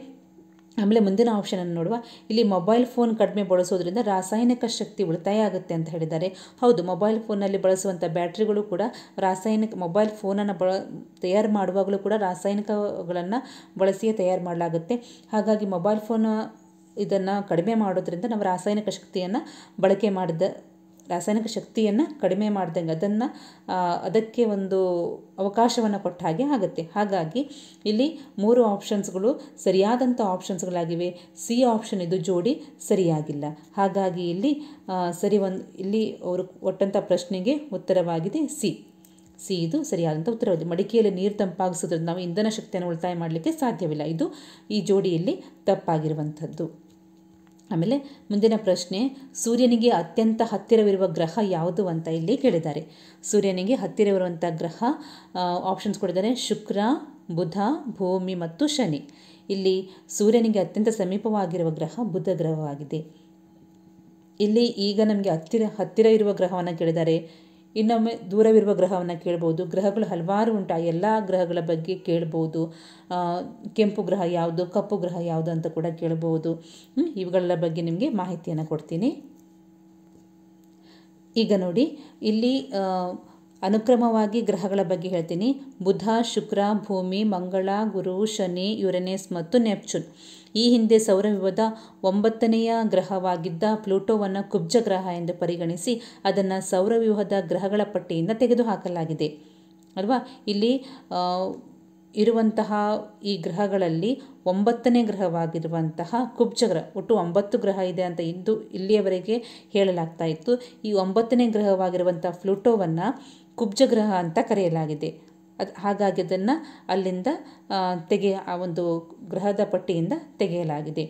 ಆಮೇಲೆ ಮುಂದಿನ ಆಪ್ಷನನ್ನು ನೋಡುವ. ಇಲ್ಲಿ ಮೊಬೈಲ್ ಫೋನ್ ಕಡಿಮೆ ಬಳಸೋದ್ರಿಂದ ರಾಸಾಯನಿಕ ಶಕ್ತಿ ಉಳಿತಾಯ ಆಗುತ್ತೆ ಅಂತ ಹೇಳಿದ್ದಾರೆ. ಹೌದು, ಮೊಬೈಲ್ ಫೋನಲ್ಲಿ ಬಳಸುವಂಥ ಬ್ಯಾಟ್ರಿಗಳು ಕೂಡ ಮೊಬೈಲ್ ಫೋನನ್ನು ತಯಾರು ಮಾಡುವಾಗಲೂ ಕೂಡ ರಾಸಾಯನಿಕಗಳನ್ನು ಬಳಸಿಯೇ ತಯಾರು ಮಾಡಲಾಗುತ್ತೆ. ಹಾಗಾಗಿ ಮೊಬೈಲ್ ಫೋನ್ ಇದನ್ನು ಕಡಿಮೆ ಮಾಡೋದ್ರಿಂದ ನಾವು ರಾಸಾಯನಿಕ ಶಕ್ತಿಯನ್ನು ಕಡಿಮೆ ಮಾಡ್ದಂಗೆ ಅದಕ್ಕೆ ಒಂದು ಅವಕಾಶವನ್ನು ಕೊಟ್ಟ ಹಾಗೆ ಆಗುತ್ತೆ. ಹಾಗಾಗಿ ಇಲ್ಲಿ 3 ಆಪ್ಷನ್ಸ್ಗಳು ಸರಿಯಾದಂಥ ಆಪ್ಷನ್ಸ್ಗಳಾಗಿವೆ. ಸಿ ಆಪ್ಷನ್ ಇದು ಜೋಡಿ ಸರಿಯಾಗಿಲ್ಲ. ಹಾಗಾಗಿ ಇಲ್ಲಿ ಇಲ್ಲಿ ಅವರು ಕೊಟ್ಟಂಥ ಪ್ರಶ್ನೆಗೆ ಉತ್ತರವಾಗಿದೆ ಸಿ ಇದು ಸರಿಯಾದಂಥ ಉತ್ತರವಾಗಿದೆ. ಮಡಿಕೆಯಲ್ಲಿ ನೀರು ತಂಪಾಗಿಸೋದ್ರಿಂದ ನಾವು ಇಂಧನ ಶಕ್ತಿಯನ್ನು ಉಳಿತಾಯ ಮಾಡಲಿಕ್ಕೆ ಸಾಧ್ಯವಿಲ್ಲ. ಇದು ಈ ಜೋಡಿಯಲ್ಲಿ ತಪ್ಪಾಗಿರುವಂಥದ್ದು. ಆಮೇಲೆ ಮುಂದಿನ ಪ್ರಶ್ನೆ, ಸೂರ್ಯನಿಗೆ ಅತ್ಯಂತ ಹತ್ತಿರವಿರುವ ಗ್ರಹ ಯಾವುದು ಅಂತ ಇಲ್ಲಿ ಕೇಳಿದ್ದಾರೆ. ಸೂರ್ಯನಿಗೆ ಹತ್ತಿರವಿರುವಂಥ ಗ್ರಹ ಆಪ್ಷನ್ಸ್ ಕೊಟ್ಟಿದ್ದಾರೆ: ಶುಕ್ರ, ಬುಧ, ಭೂಮಿ ಮತ್ತು ಶನಿ. ಇಲ್ಲಿ ಸೂರ್ಯನಿಗೆ ಅತ್ಯಂತ ಸಮೀಪವಾಗಿರುವ ಗ್ರಹ ಬುಧ ಗ್ರಹವಾಗಿದೆ. ಇಲ್ಲಿ ಈಗ ನಮಗೆ ಹತ್ತಿರ ಇರುವ ಗ್ರಹವನ್ನು ಕೇಳಿದ್ದಾರೆ. ಇನ್ನೊಮ್ಮೆ ದೂರವಿರುವ ಗ್ರಹವನ್ನು ಕೇಳ್ಬೋದು. ಗ್ರಹಗಳು ಹಲವಾರು ಉಂಟು, ಆ ಎಲ್ಲ ಗ್ರಹಗಳ ಬಗ್ಗೆ ಕೇಳ್ಬೋದು. ಕೆಂಪು ಗ್ರಹ ಯಾವುದು, ಕಪ್ಪು ಗ್ರಹ ಯಾವುದು ಅಂತ ಕೂಡ ಕೇಳ್ಬೋದು. ಇವುಗಳ ಬಗ್ಗೆ ನಿಮಗೆ ಮಾಹಿತಿಯನ್ನು ಕೊಡ್ತೀನಿ. ಈಗ ನೋಡಿ, ಇಲ್ಲಿ ಅನುಕ್ರಮವಾಗಿ ಗ್ರಹಗಳ ಬಗ್ಗೆ ಹೇಳ್ತೀನಿ. ಬುಧ, ಶುಕ್ರ, ಭೂಮಿ, ಮಂಗಳ, ಗುರು, ಶನಿ, ಯುರೇನಸ್ ಮತ್ತು ನೆಪ್ಚೂನ್. ಈ ಹಿಂದೆ ಸೌರವ್ಯೂಹದ 9ನೆಯ ಗ್ರಹವಾಗಿದ್ದ ಪ್ಲೂಟೋವನ್ನು ಕುಬ್ಜ ಗ್ರಹ ಎಂದು ಪರಿಗಣಿಸಿ ಅದನ್ನು ಸೌರವ್ಯೂಹದ ಗ್ರಹಗಳ ಪಟ್ಟಿಯಿಂದ ತೆಗೆದುಹಾಕಲಾಗಿದೆ ಅಲ್ವಾ. ಇಲ್ಲಿ ಇರುವಂತಹ ಈ ಗ್ರಹಗಳಲ್ಲಿ 9ನೇ ಗ್ರಹವಾಗಿರುವಂತಹ ಕುಬ್ಜ ಗ್ರಹ, ಒಟ್ಟು 9 ಗ್ರಹ ಇದೆ ಅಂತ ಇಲ್ಲಿಯವರೆಗೆ ಹೇಳಲಾಗ್ತಾ ಇತ್ತು. ಈ 9ನೇ ಗ್ರಹವಾಗಿರುವಂಥ ಪ್ಲೂಟೋವನ್ನು ಕುಬ್ಜ ಗ್ರಹ ಅಂತ ಕರೆಯಲಾಗಿದೆ. ಹಾಗಾಗಿ ಅದನ್ನು ಅಲ್ಲಿಂದ ಆ ಒಂದು ಗ್ರಹದ ಪಟ್ಟಿಯಿಂದ ತೆಗೆಯಲಾಗಿದೆ.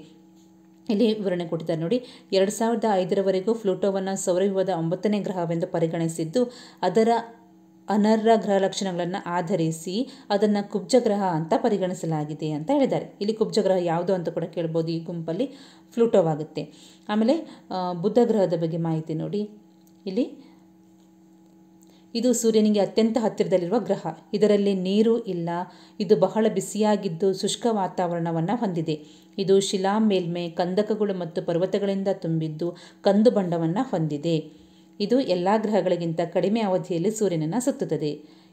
ಇಲ್ಲಿ ವಿವರಣೆ ಕೊಟ್ಟಿದ್ದಾರೆ ನೋಡಿ. 2005ರವರೆಗೂ ಪ್ಲೂಟೋವನ್ನು ಸೌರವ್ಯೂಹದ 9ನೇ ಗ್ರಹವೆಂದು ಪರಿಗಣಿಸಿದ್ದು, ಅದರ ಅನರ್ಹ ಗ್ರಹ ಲಕ್ಷಣಗಳನ್ನು ಆಧರಿಸಿ ಅದನ್ನು ಕುಬ್ಜ ಗ್ರಹ ಅಂತ ಪರಿಗಣಿಸಲಾಗಿದೆ ಅಂತ ಹೇಳಿದ್ದಾರೆ. ಇಲ್ಲಿ ಕುಬ್ಜ ಗ್ರಹ ಯಾವುದು ಅಂತ ಕೂಡ ಕೇಳ್ಬೋದು. ಈ ಗುಂಪಲ್ಲಿ ಪ್ಲೂಟೋವಾಗುತ್ತೆ. ಆಮೇಲೆ ಬುಧ ಗ್ರಹದ ಬಗ್ಗೆ ಮಾಹಿತಿ ನೋಡಿ. ಇಲ್ಲಿ ಇದು ಸೂರ್ಯನಿಗೆ ಅತ್ಯಂತ ಹತ್ತಿರದಲ್ಲಿರುವ ಗ್ರಹ. ಇದರಲ್ಲಿ ನೀರು ಇಲ್ಲ. ಇದು ಬಹಳ ಬಿಸಿಯಾಗಿದ್ದು ಶುಷ್ಕ ವಾತಾವರಣವನ್ನು ಹೊಂದಿದೆ. ಇದು ಶಿಲಾ ಮೇಲ್ಮೈ, ಕಂದಕಗಳು ಮತ್ತು ಪರ್ವತಗಳಿಂದ ತುಂಬಿದ್ದು ಕಂದು ಬಣ್ಣವನ್ನು ಹೊಂದಿದೆ. ಇದು ಎಲ್ಲ ಗ್ರಹಗಳಿಗಿಂತ ಕಡಿಮೆ ಅವಧಿಯಲ್ಲಿ ಸೂರ್ಯನನ್ನು ಸುತ್ತುತ್ತದೆ.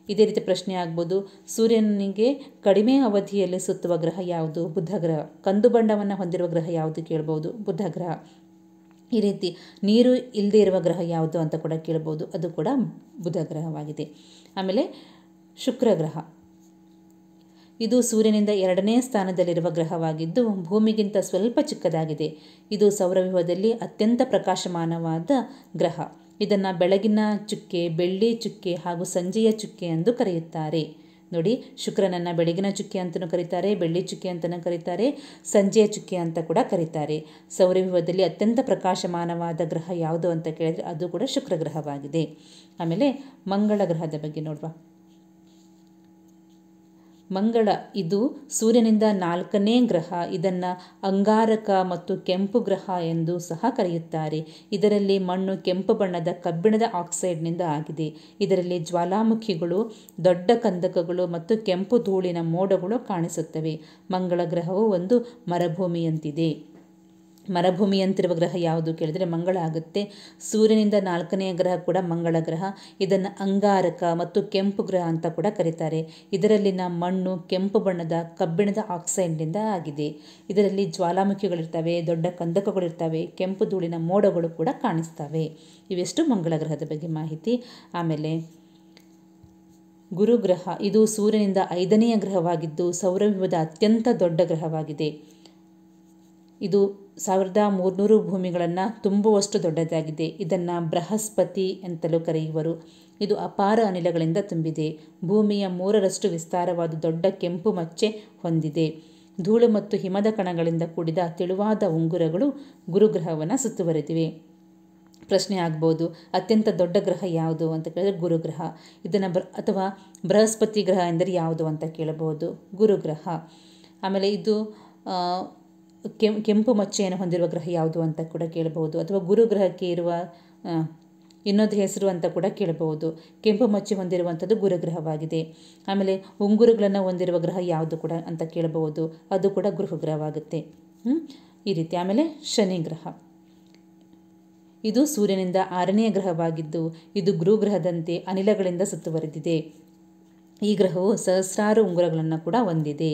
ಇದೇ ರೀತಿ ಪ್ರಶ್ನೆ ಆಗ್ಬೋದು, ಸೂರ್ಯನಿಗೆ ಕಡಿಮೆ ಅವಧಿಯಲ್ಲಿ ಸುತ್ತುವ ಗ್ರಹ ಯಾವುದು? ಬುಧ ಗ್ರಹ. ಕಂದು ಬಣ್ಣವನ್ನು ಹೊಂದಿರುವ ಗ್ರಹ ಯಾವುದು ಕೇಳ್ಬೋದು? ಬುಧ ಗ್ರಹ. ಈ ರೀತಿ ನೀರು ಇಲ್ಲದೆ ಇರುವ ಗ್ರಹ ಯಾವುದು ಅಂತ ಕೂಡ ಕೇಳ್ಬೋದು. ಅದು ಕೂಡ ಬುಧ ಗ್ರಹವಾಗಿದೆ. ಆಮೇಲೆ ಶುಕ್ರ ಗ್ರಹ. ಇದು ಸೂರ್ಯನಿಂದ 2ನೇ ಸ್ಥಾನದಲ್ಲಿರುವ ಗ್ರಹವಾಗಿದ್ದು ಭೂಮಿಗಿಂತ ಸ್ವಲ್ಪ ಚಿಕ್ಕದಾಗಿದೆ. ಇದು ಸೌರವ್ಯೂಹದಲ್ಲಿ ಅತ್ಯಂತ ಪ್ರಕಾಶಮಾನವಾದ ಗ್ರಹ. ಇದನ್ನು ಬೆಳಗಿನ ಚುಕ್ಕೆ, ಬೆಳ್ಳಿ ಚುಕ್ಕೆ ಹಾಗೂ ಸಂಜೆಯ ಚುಕ್ಕೆ ಎಂದು ಕರೆಯುತ್ತಾರೆ. ನೋಡಿ, ಶುಕ್ರನನ್ನು ಬೆಳಗಿನ ಚುಕ್ಕೆ ಅಂತಲೂ ಕರೀತಾರೆ, ಬೆಳ್ಳಿ ಚುಕ್ಕೆ ಅಂತಲೂ ಕರೀತಾರೆ, ಸಂಜೆಯ ಚುಕ್ಕೆ ಅಂತ ಕೂಡ ಕರೀತಾರೆ. ಸೌರವ್ಯೂಹದಲ್ಲಿ ಅತ್ಯಂತ ಪ್ರಕಾಶಮಾನವಾದ ಗ್ರಹ ಯಾವುದು ಅಂತ ಕೇಳಿದರೆ ಅದು ಕೂಡ ಶುಕ್ರ ಗ್ರಹವಾಗಿದೆ. ಆಮೇಲೆ ಮಂಗಳ ಗ್ರಹದ ಬಗ್ಗೆ ನೋಡುವ. ಮಂಗಳ ಇದು ಸೂರ್ಯನಿಂದ 4ನೇ ಗ್ರಹ. ಇದನ್ನು ಅಂಗಾರಕ ಮತ್ತು ಕೆಂಪು ಗ್ರಹ ಎಂದು ಸಹ ಕರೆಯುತ್ತಾರೆ. ಇದರಲ್ಲಿ ಮಣ್ಣು ಕೆಂಪು ಬಣ್ಣದ ಕಬ್ಬಿಣದ ಆಕ್ಸೈಡ್ನಿಂದ ಆಗಿದೆ. ಇದರಲ್ಲಿ ಜ್ವಾಲಾಮುಖಿಗಳು, ದೊಡ್ಡ ಕಂದಕಗಳು ಮತ್ತು ಕೆಂಪು ಧೂಳಿನ ಮೋಡಗಳು ಕಾಣಿಸುತ್ತವೆ. ಮಂಗಳ ಗ್ರಹವು ಒಂದು ಮರುಭೂಮಿಯಂತಿದೆ. ಮರುಭೂಮಿಯಂತಿರುವ ಗ್ರಹ ಯಾವುದು ಕೇಳಿದರೆ ಮಂಗಳ ಆಗುತ್ತೆ. ಸೂರ್ಯನಿಂದ 4ನೇ ಗ್ರಹ ಕೂಡ ಮಂಗಳ ಗ್ರಹ. ಇದನ್ನು ಅಂಗಾರಕ ಮತ್ತು ಕೆಂಪು ಗ್ರಹ ಅಂತ ಕೂಡ ಕರೀತಾರೆ. ಇದರಲ್ಲಿನ ಮಣ್ಣು ಕೆಂಪು ಬಣ್ಣದ ಕಬ್ಬಿಣದ ಆಕ್ಸೈಡ್ನಿಂದ ಆಗಿದೆ. ಇದರಲ್ಲಿ ಜ್ವಾಲಾಮುಖಿಗಳಿರ್ತವೆ, ದೊಡ್ಡ ಕಂದಕಗಳಿರ್ತವೆ, ಕೆಂಪು ಧೂಳಿನ ಮೋಡಗಳು ಕೂಡ ಕಾಣಿಸ್ತವೆ. ಇವೆಷ್ಟು ಮಂಗಳ ಗ್ರಹದ ಬಗ್ಗೆ ಮಾಹಿತಿ. ಆಮೇಲೆ ಗುರುಗ್ರಹ ಇದು ಸೂರ್ಯನಿಂದ 5ನೆಯ ಗ್ರಹವಾಗಿದ್ದು ಸೌರವ್ಯೂಹದ ಅತ್ಯಂತ ದೊಡ್ಡ ಗ್ರಹವಾಗಿದೆ. ಇದು 1300 ಭೂಮಿಗಳನ್ನು ತುಂಬುವಷ್ಟು ದೊಡ್ಡದಾಗಿದೆ. ಇದನ್ನು ಬೃಹಸ್ಪತಿ ಅಂತಲೂ ಕರೆಯುವರು. ಇದು ಅಪಾರ ಅನಿಲಗಳಿಂದ ತುಂಬಿದೆ. ಭೂಮಿಯ 3ರಷ್ಟು ವಿಸ್ತಾರವಾದ ದೊಡ್ಡ ಕೆಂಪು ಮಚ್ಚೆ ಹೊಂದಿದೆ. ಧೂಳು ಮತ್ತು ಹಿಮದ ಕಣಗಳಿಂದ ಕೂಡಿದ ತೆಳುವಾದ ಉಂಗುರಗಳು ಗುರುಗ್ರಹವನ್ನು ಸುತ್ತುವರೆದಿವೆ. ಪ್ರಶ್ನೆ ಆಗ್ಬೋದು, ಅತ್ಯಂತ ದೊಡ್ಡ ಗ್ರಹ ಯಾವುದು ಅಂತ ಕೇಳಿದ್ರೆ ಗುರುಗ್ರಹ. ಇದನ್ನು ಅಥವಾ ಬೃಹಸ್ಪತಿ ಗ್ರಹ ಎಂದರೆ ಯಾವುದು ಅಂತ ಕೇಳಬಹುದು. ಗುರುಗ್ರಹ. ಆಮೇಲೆ ಇದು ಕೆಂಪು ಮಚ್ಚೆಯನ್ನು ಹೊಂದಿರುವ ಗ್ರಹ ಯಾವುದು ಅಂತ ಕೂಡ ಕೇಳಬಹುದು. ಅಥವಾ ಗುರುಗ್ರಹಕ್ಕೆ ಇರುವ ಇನ್ನೊಂದು ಹೆಸರು ಅಂತ ಕೂಡ ಕೇಳಬಹುದು. ಕೆಂಪು ಮಚ್ಚೆ ಹೊಂದಿರುವಂಥದ್ದು ಗುರುಗ್ರಹವಾಗಿದೆ. ಆಮೇಲೆ ಉಂಗುರಗಳನ್ನು ಹೊಂದಿರುವ ಗ್ರಹ ಯಾವುದು ಕೂಡ ಅಂತ ಕೇಳಬಹುದು. ಅದು ಕೂಡ ಗುರುಗ್ರಹವಾಗುತ್ತೆ. ಈ ರೀತಿ. ಆಮೇಲೆ ಶನಿ ಗ್ರಹ ಇದು ಸೂರ್ಯನಿಂದ 6ನೇ ಗ್ರಹವಾಗಿದ್ದು ಇದು ಗುರುಗ್ರಹದಂತೆ ಅನಿಲಗಳಿಂದ ಸುತ್ತುವರೆದಿದೆ. ಈ ಗ್ರಹವು ಸಹಸ್ರಾರು ಉಂಗುರಗಳನ್ನು ಕೂಡ ಹೊಂದಿದೆ.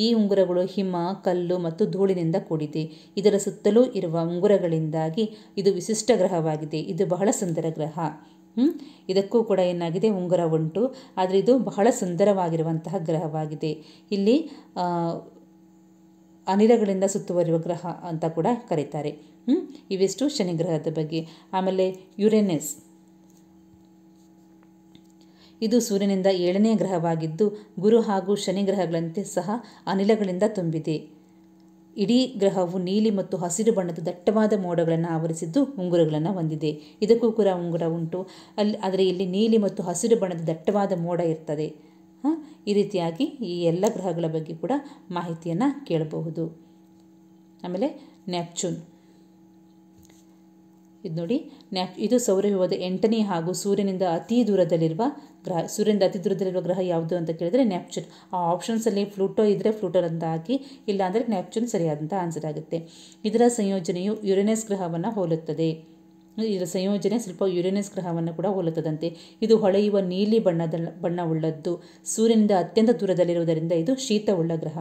ಈ ಉಂಗುರಗಳು ಹಿಮ, ಕಲ್ಲು ಮತ್ತು ಧೂಳಿನಿಂದ ಕೂಡಿದೆ. ಇದರ ಸುತ್ತಲೂ ಇರುವ ಉಂಗುರಗಳಿಂದಾಗಿ ಇದು ವಿಶಿಷ್ಟ ಗ್ರಹವಾಗಿದೆ. ಇದು ಬಹಳ ಸುಂದರ ಗ್ರಹ. ಇದಕ್ಕೂ ಕೂಡ ಏನಾಗಿದೆ, ಉಂಗುರ ಉಂಟು. ಆದರೆ ಇದು ಬಹಳ ಸುಂದರವಾಗಿರುವಂತಹ ಗ್ರಹವಾಗಿದೆ. ಇಲ್ಲಿ ಅನಿಲಗಳಿಂದ ಸುತ್ತುವರಿಯುವ ಗ್ರಹ ಅಂತ ಕೂಡ ಕರೀತಾರೆ. ಇವೆಷ್ಟು ಶನಿ ಗ್ರಹದ ಬಗ್ಗೆ. ಆಮೇಲೆ ಯುರೇನಸ್ ಇದು ಸೂರ್ಯನಿಂದ 7ನೇ ಗ್ರಹವಾಗಿದ್ದು ಗುರು ಹಾಗೂ ಶನಿ ಗ್ರಹಗಳಂತೆ ಸಹ ಅನಿಲಗಳಿಂದ ತುಂಬಿದೆ. ಇಡೀ ಗ್ರಹವು ನೀಲಿ ಮತ್ತು ಹಸಿರು ಬಣ್ಣದ ದಟ್ಟವಾದ ಮೋಡಗಳನ್ನು ಆವರಿಸಿದ್ದು ಉಂಗುರಗಳನ್ನು ಹೊಂದಿದೆ. ಇದಕ್ಕೂ ಕೂಡ ಉಂಗುರ ಉಂಟು. ಆದರೆ ಇಲ್ಲಿ ನೀಲಿ ಮತ್ತು ಹಸಿರು ಬಣ್ಣದ ದಟ್ಟವಾದ ಮೋಡ ಇರ್ತದೆ. ಈ ರೀತಿಯಾಗಿ ಈ ಎಲ್ಲ ಗ್ರಹಗಳ ಬಗ್ಗೆ ಕೂಡ ಮಾಹಿತಿಯನ್ನು ಕೇಳಬಹುದು. ಆಮೇಲೆ ನೆಪ್ಚೂನ್ ಇದು ನೋಡಿ, ಇದು ಸೌರವ್ಯೂಹದ 8ನೇ ಹಾಗೂ ಸೂರ್ಯನಿಂದ ಅತಿ ದೂರದಲ್ಲಿರುವ ಗ್ರಹ. ಸೂರ್ಯನಿಂದ ಅತಿ ದೂರದಲ್ಲಿರುವ ಗ್ರಹ ಯಾವುದು ಅಂತ ಕೇಳಿದರೆ ನೆಪ್ಚೂನ್. ಆ ಆಪ್ಷನ್ಸಲ್ಲಿ ಫ್ಲೂಟೋ ಇದ್ದರೆ ಫ್ಲೂಟೋ ಅಂತ ಹಾಕಿ, ಇಲ್ಲಾಂದರೆ ನೆಪ್ಚೂನ್ ಸರಿಯಾದಂಥ ಆನ್ಸರ್ ಆಗುತ್ತೆ. ಇದರ ಸಂಯೋಜನೆಯು ಯುರೇನಸ್ ಗ್ರಹವನ್ನು ಹೋಲುತ್ತದೆ. ಇದರ ಸಂಯೋಜನೆ ಸ್ವಲ್ಪ ಯುರೇನಸ್ ಗ್ರಹವನ್ನು ಕೂಡ ಹೋಲುತ್ತದಂತೆ. ಇದು ಹೊಳೆಯುವ ನೀಲಿ ಬಣ್ಣವುಳ್ಳದ್ದು. ಸೂರ್ಯನಿಂದ ಅತ್ಯಂತ ದೂರದಲ್ಲಿರುವುದರಿಂದ ಇದು ಶೀತವುಳ್ಳ ಗ್ರಹ.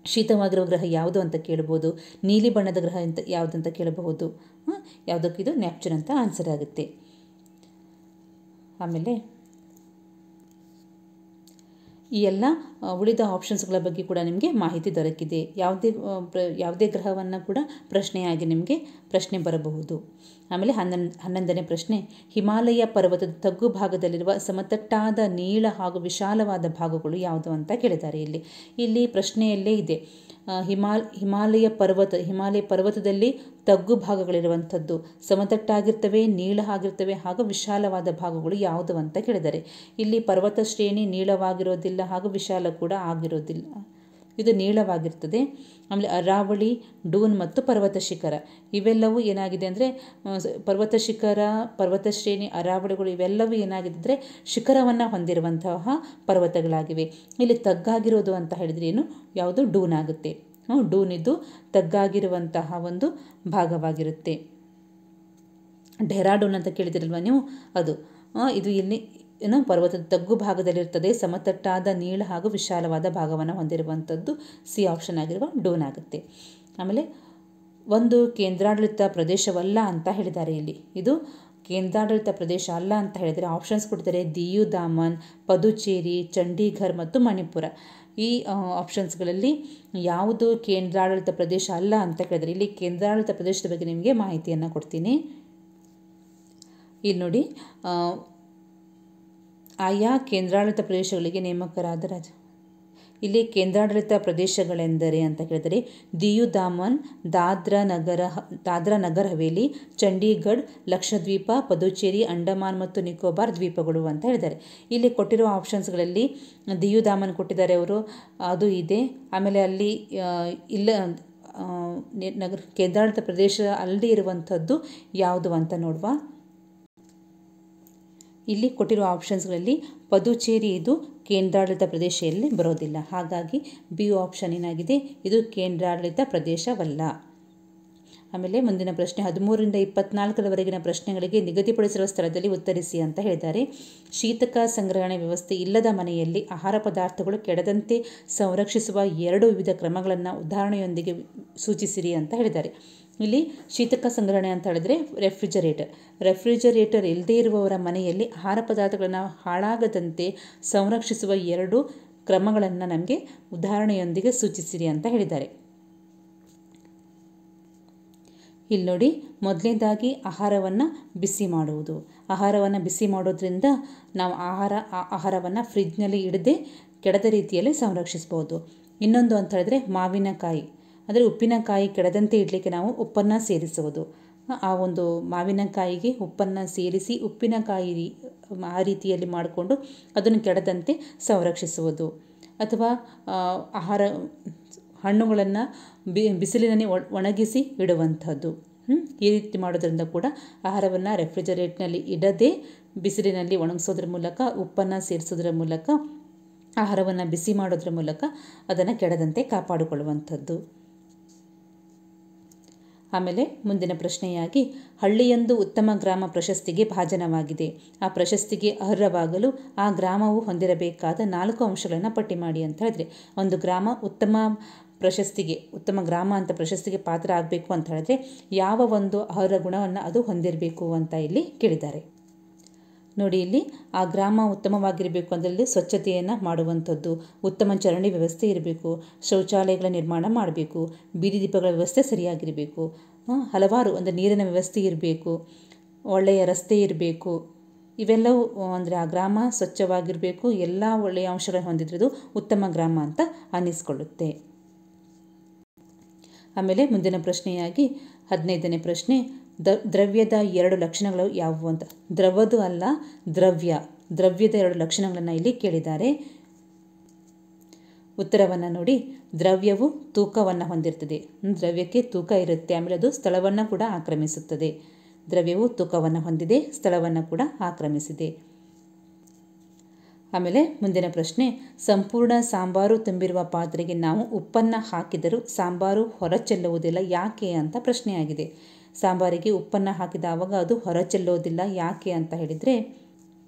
ಶೀತವಾಗಿರುವ ಗ್ರಹ ಯಾವುದು ಅಂತ ಕೇಳಬಹುದು. ನೀಲಿ ಬಣ್ಣದ ಗ್ರಹ ಅಂತ ಯಾವುದು ಅಂತ ಕೇಳಬಹುದು. ಯಾವುದಕ್ಕಿದು ನೆಪ್ಚೂನ್ ಅಂತ ಆನ್ಸರ್ ಆಗುತ್ತೆ. ಆಮೇಲೆ ಈ ಎಲ್ಲ ಉಳಿದ ಆಪ್ಷನ್ಸ್ಗಳ ಬಗ್ಗೆ ಕೂಡ ನಿಮಗೆ ಮಾಹಿತಿ ದೊರಕಿದೆ. ಯಾವುದೇ ಗ್ರಹವನ್ನು ಕೂಡ ಪ್ರಶ್ನೆಯಾಗಿ ನಿಮಗೆ ಪ್ರಶ್ನೆ ಬರಬಹುದು. ಆಮೇಲೆ 11ನೇ ಪ್ರಶ್ನೆ, ಹಿಮಾಲಯ ಪರ್ವತದ ತಗ್ಗು ಭಾಗದಲ್ಲಿರುವ ಸಮತಟ್ಟಾದ ನೀಳ ಹಾಗೂ ವಿಶಾಲವಾದ ಭಾಗಗಳು ಯಾವುದು ಅಂತ ಕೇಳಿದ್ದಾರೆ. ಇಲ್ಲಿ ಪ್ರಶ್ನೆಯಲ್ಲೇ ಇದೆ. ಹಿಮಾಲಯ ಪರ್ವತದಲ್ಲಿ ತಗ್ಗು ಭಾಗಗಳಿರುವಂಥದ್ದು ಸಮತಟ್ಟಾಗಿರ್ತವೆ, ನೀಳ ಆಗಿರ್ತವೆ ಹಾಗೂ ವಿಶಾಲವಾದ ಭಾಗಗಳು ಯಾವುದು ಅಂತ ಕೇಳಿದ್ದಾರೆ. ಇಲ್ಲಿ ಪರ್ವತ ಶ್ರೇಣಿ ನೀಳವಾಗಿರೋದಿಲ್ಲ ಹಾಗೂ ವಿಶಾಲ ಕೂಡ ಆಗಿರೋದಿಲ್ಲ. ಇದು ನೀಳವಾಗಿರ್ತದೆ. ಆಮೇಲೆ ಅರಾವಳಿ, ಡೂನ್ ಮತ್ತು ಪರ್ವತ ಶಿಖರ ಇವೆಲ್ಲವೂ ಏನಾಗಿದೆ ಅಂದರೆ ಪರ್ವತ ಶಿಖರ, ಪರ್ವತ ಶ್ರೇಣಿ, ಅರಾವಳಿಗಳು ಇವೆಲ್ಲವೂ ಏನಾಗಿದೆ ಅಂದರೆ ಶಿಖರವನ್ನು ಹೊಂದಿರುವಂತಹ ಪರ್ವತಗಳಾಗಿವೆ. ಇಲ್ಲಿ ತಗ್ಗಾಗಿರೋದು ಅಂತ ಹೇಳಿದ್ರೆ ಯಾವುದು ಡೂನ್ ಆಗುತ್ತೆ. ಡೂನ್ ಇದು ತಗ್ಗಾಗಿರುವಂತಹ ಒಂದು ಭಾಗವಾಗಿರುತ್ತೆ. ಡೆಹ್ರಾಡೂನ್ ಅಂತ ಕೇಳಿದಿರಲ್ವ ನೀವು, ಅದು ಇದು ಇಲ್ಲಿ ಪರ್ವತದ ತಗ್ಗು ಭಾಗದಲ್ಲಿರ್ತದೆ. ಸಮತಟ್ಟಾದ ನೀಳ ಹಾಗೂ ವಿಶಾಲವಾದ ಭಾಗವನ್ನು ಹೊಂದಿರುವಂಥದ್ದು ಸಿ ಆಪ್ಷನ್ ಆಗಿರುವ ಡೂನ್ ಆಗುತ್ತೆ. ಆಮೇಲೆ ಒಂದು ಕೇಂದ್ರಾಡಳಿತ ಪ್ರದೇಶವಲ್ಲ ಅಂತ ಹೇಳಿದ್ದಾರೆ. ಇದು ಕೇಂದ್ರಾಡಳಿತ ಪ್ರದೇಶ ಅಲ್ಲ ಅಂತ ಹೇಳಿದರೆ ಆಪ್ಷನ್ಸ್ ಕೊಡ್ತಾರೆ. ದಿಯು ದಾಮನ್, ಪದುಚೇರಿ, ಚಂಡೀಗಢ ಮತ್ತು ಮಣಿಪುರ. ಈ ಆಪ್ಷನ್ಸ್ಗಳಲ್ಲಿ ಯಾವುದು ಕೇಂದ್ರಾಡಳಿತ ಪ್ರದೇಶ ಅಲ್ಲ ಅಂತ ಕೇಳಿದರೆ ಇಲ್ಲಿ ಕೇಂದ್ರಾಡಳಿತ ಪ್ರದೇಶದ ಬಗ್ಗೆ ನಿಮಗೆ ಮಾಹಿತಿಯನ್ನು ಕೊಡ್ತೀನಿ. ಇಲ್ಲಿ ನೋಡಿ, ಆಯಾ ಕೇಂದ್ರಾಡಳಿತ ಪ್ರದೇಶಗಳಿಗೆ ನೇಮಕರಾದ ಇಲ್ಲಿ ಕೇಂದ್ರಾಡಳಿತ ಪ್ರದೇಶಗಳೆಂದರೆ ಅಂತ ಕೇಳಿದರೆ ದಿಯು ದಾಮನ್, ದಾದ್ರಾ ನಗರ್ ಹವೇಲಿ, ಚಂಡೀಗಢ, ಲಕ್ಷದ್ವೀಪ, ಪದುಚೇರಿ, ಅಂಡಮಾನ್ ಮತ್ತು ನಿಕೋಬಾರ್ ದ್ವೀಪಗಳು ಅಂತ ಹೇಳಿದ್ದಾರೆ. ಇಲ್ಲಿ ಕೊಟ್ಟಿರುವ ಆಪ್ಷನ್ಸ್ಗಳಲ್ಲಿ ದಿಯು ದಾಮನ್ ಕೊಟ್ಟಿದ್ದಾರೆ ಅವರು, ಅದು ಇದೆ. ಆಮೇಲೆ ಅಲ್ಲಿ ಇಲ್ಲ ಕೇಂದ್ರಾಡಳಿತ ಪ್ರದೇಶ ಅಲ್ಲಿ ಇರುವಂಥದ್ದು ಯಾವುದು ಅಂತ ನೋಡುವ. ಇಲ್ಲಿ ಕೊಟ್ಟಿರುವ ಆಪ್ಷನ್ಸ್ಗಳಲ್ಲಿ ಪದುಚೇರಿ ಇದು ಕೇಂದ್ರಾಡಳಿತ ಪ್ರದೇಶದಲ್ಲಿ ಬರೋದಿಲ್ಲ. ಹಾಗಾಗಿ ಬಿ ಆಪ್ಷನ್ ಏನಾಗಿದೆ, ಇದು ಕೇಂದ್ರಾಡಳಿತ ಪ್ರದೇಶವಲ್ಲ. ಆಮೇಲೆ ಮುಂದಿನ ಪ್ರಶ್ನೆ 13ರಿಂದ 24ರವರೆಗಿನ ಪ್ರಶ್ನೆಗಳಿಗೆ ನಿಗದಿಪಡಿಸಿರುವ ಸ್ಥಳದಲ್ಲಿ ಉತ್ತರಿಸಿ ಅಂತ ಹೇಳಿದ್ದಾರೆ. ಶೀತಕ ಸಂಗ್ರಹಣೆ ವ್ಯವಸ್ಥೆ ಇಲ್ಲದ ಮನೆಯಲ್ಲಿ ಆಹಾರ ಪದಾರ್ಥಗಳು ಕೆಡದಂತೆ ಸಂರಕ್ಷಿಸುವ 2 ವಿವಿಧ ಕ್ರಮಗಳನ್ನು ಉದಾಹರಣೆಯೊಂದಿಗೆ ಸೂಚಿಸಿರಿ ಅಂತ ಹೇಳಿದ್ದಾರೆ. ಇಲ್ಲಿ ಶೀತಕ ಸಂಗ್ರಹಣೆ ಅಂತ ಹೇಳಿದ್ರೆ ರೆಫ್ರಿಜರೇಟರ್ ಇಲ್ಲದೇ ಇರುವವರ ಮನೆಯಲ್ಲಿ ಆಹಾರ ಪದಾರ್ಥಗಳನ್ನು ಹಾಳಾಗದಂತೆ ಸಂರಕ್ಷಿಸುವ 2 ಕ್ರಮಗಳನ್ನು ನಮಗೆ ಉದಾಹರಣೆಯೊಂದಿಗೆ ಸೂಚಿಸಿರಿ ಅಂತ ಹೇಳಿದ್ದಾರೆ. ಇಲ್ಲಿ ನೋಡಿ, ಮೊದಲನೇದಾಗಿ ಆಹಾರವನ್ನು ಬಿಸಿ ಮಾಡುವುದು. ಆಹಾರವನ್ನು ಬಿಸಿ ಮಾಡೋದ್ರಿಂದ ನಾವು ಆಹಾರವನ್ನು ಫ್ರಿಜ್ನಲ್ಲಿ ಇಡದೆ ಕೆಡದ ರೀತಿಯಲ್ಲಿ ಸಂರಕ್ಷಿಸ್ಬೋದು. ಇನ್ನೊಂದು ಅಂತ ಹೇಳಿದ್ರೆ ಮಾವಿನಕಾಯಿ, ಅಂದರೆ ಉಪ್ಪಿನಕಾಯಿ ಕೆಡದಂತೆ ಇಡಲಿಕ್ಕೆ ನಾವು ಉಪ್ಪನ್ನು ಸೇರಿಸುವುದು. ಆ ಒಂದು ಮಾವಿನಕಾಯಿಗೆ ಉಪ್ಪನ್ನು ಸೇರಿಸಿ ಉಪ್ಪಿನಕಾಯಿ ಆ ರೀತಿಯಲ್ಲಿ ಮಾಡಿಕೊಂಡು ಅದನ್ನು ಕೆಡದಂತೆ ಸಂರಕ್ಷಿಸುವುದು. ಅಥವಾ ಹಣ್ಣುಗಳನ್ನು ಬಿಸಿಲಿನಲ್ಲಿ ಒಣಗಿಸಿ ಇಡುವಂಥದ್ದು. ಈ ರೀತಿ ಮಾಡೋದ್ರಿಂದ ಕೂಡ ಆಹಾರವನ್ನು ರೆಫ್ರಿಜರೇಟ್ನಲ್ಲಿ ಇಡದೆ ಬಿಸಿಲಿನಲ್ಲಿ ಒಣಗಿಸೋದ್ರ ಮೂಲಕ, ಉಪ್ಪನ್ನು ಸೇರಿಸೋದ್ರ ಮೂಲಕ, ಆಹಾರವನ್ನು ಬಿಸಿ ಮಾಡೋದ್ರ ಮೂಲಕ ಅದನ್ನು ಕೆಡದಂತೆ ಕಾಪಾಡಿಕೊಳ್ಳುವಂಥದ್ದು. ಆಮೇಲೆ ಮುಂದಿನ ಪ್ರಶ್ನೆಯಾಗಿ, ಹಳ್ಳಿಯೊಂದು ಉತ್ತಮ ಗ್ರಾಮ ಪ್ರಶಸ್ತಿಗೆ ಭಾಜನವಾಗಿದೆ. ಆ ಪ್ರಶಸ್ತಿಗೆ ಅರ್ಹವಾಗಲು ಆ ಗ್ರಾಮವು ಹೊಂದಿರಬೇಕಾದ 4 ಅಂಶಗಳನ್ನು ಪಟ್ಟಿ ಮಾಡಿ ಅಂತ ಹೇಳಿದ್ರೆ, ಒಂದು ಗ್ರಾಮ ಉತ್ತಮ ಗ್ರಾಮ ಅಂತ ಪ್ರಶಸ್ತಿಗೆ ಪಾತ್ರ ಆಗಬೇಕು ಅಂತ ಹೇಳಿದ್ರೆ ಯಾವ ಒಂದು ಅರ್ಹ ಗುಣವನ್ನು ಅದು ಹೊಂದಿರಬೇಕು ಅಂತ ಇಲ್ಲಿ ಕೇಳಿದ್ದಾರೆ. ನೋಡಿ, ಇಲ್ಲಿ ಆ ಗ್ರಾಮ ಉತ್ತಮವಾಗಿರಬೇಕು ಅಂದರೆ ಸ್ವಚ್ಛತೆಯನ್ನು ಮಾಡುವಂಥದ್ದು, ಉತ್ತಮ ಚರಂಡಿ ವ್ಯವಸ್ಥೆ ಇರಬೇಕು, ಶೌಚಾಲಯಗಳ ನಿರ್ಮಾಣ ಮಾಡಬೇಕು, ಬೀದಿ ದೀಪಗಳ ವ್ಯವಸ್ಥೆ ಸರಿಯಾಗಿರಬೇಕು, ಹಲವಾರು ಅಂದರೆ ನೀರಿನ ವ್ಯವಸ್ಥೆ ಇರಬೇಕು, ಒಳ್ಳೆಯ ರಸ್ತೆ ಇರಬೇಕು. ಇವೆಲ್ಲವೂ ಅಂದರೆ ಆ ಗ್ರಾಮ ಸ್ವಚ್ಛವಾಗಿರಬೇಕು, ಎಲ್ಲ ಒಳ್ಳೆಯ ಅಂಶಗಳನ್ನು ಹೊಂದಿದ್ರದು ಉತ್ತಮ ಗ್ರಾಮ ಅಂತ ಅನ್ನಿಸ್ಕೊಳ್ಳುತ್ತೆ. ಆಮೇಲೆ ಮುಂದಿನ ಪ್ರಶ್ನೆಯಾಗಿ 15ನೇ ಪ್ರಶ್ನೆ, ದ್ರವ್ಯದ 2 ಲಕ್ಷಣಗಳು ಯಾವುವು ಅಂತ. ದ್ರವದು ಅಲ್ಲ, ದ್ರವ್ಯದ 2 ಲಕ್ಷಣಗಳನ್ನು ಇಲ್ಲಿ ಕೇಳಿದ್ದಾರೆ. ಉತ್ತರವನ್ನು ನೋಡಿ, ದ್ರವ್ಯವು ತೂಕವನ್ನು ಹೊಂದಿರ್ತದೆ. ದ್ರವ್ಯಕ್ಕೆ ತೂಕ ಇರುತ್ತೆ, ಆಮೇಲೆ ಅದು ಸ್ಥಳವನ್ನು ಕೂಡ ಆಕ್ರಮಿಸುತ್ತದೆ. ದ್ರವ್ಯವು ತೂಕವನ್ನು ಹೊಂದಿದೆ, ಸ್ಥಳವನ್ನು ಕೂಡ ಆಕ್ರಮಿಸಿದೆ. ಆಮೇಲೆ ಮುಂದಿನ ಪ್ರಶ್ನೆ, ಸಂಪೂರ್ಣ ಸಾಂಬಾರು ತುಂಬಿರುವ ಪಾತ್ರೆಗೆ ನಾವು ಉಪ್ಪನ್ನು ಹಾಕಿದರೂ ಸಾಂಬಾರು ಹೊರಚೆಲ್ಲುವುದಿಲ್ಲ, ಯಾಕೆ ಅಂತ ಪ್ರಶ್ನೆಯಾಗಿದೆ. ಸಾಂಬಾರಿಗೆ ಉಪ್ಪನ್ನು ಹಾಕಿದಾಗ ಅದು ಹೊರಚೆಲ್ಲೋದಿಲ್ಲ, ಯಾಕೆ ಅಂತ ಹೇಳಿದರೆ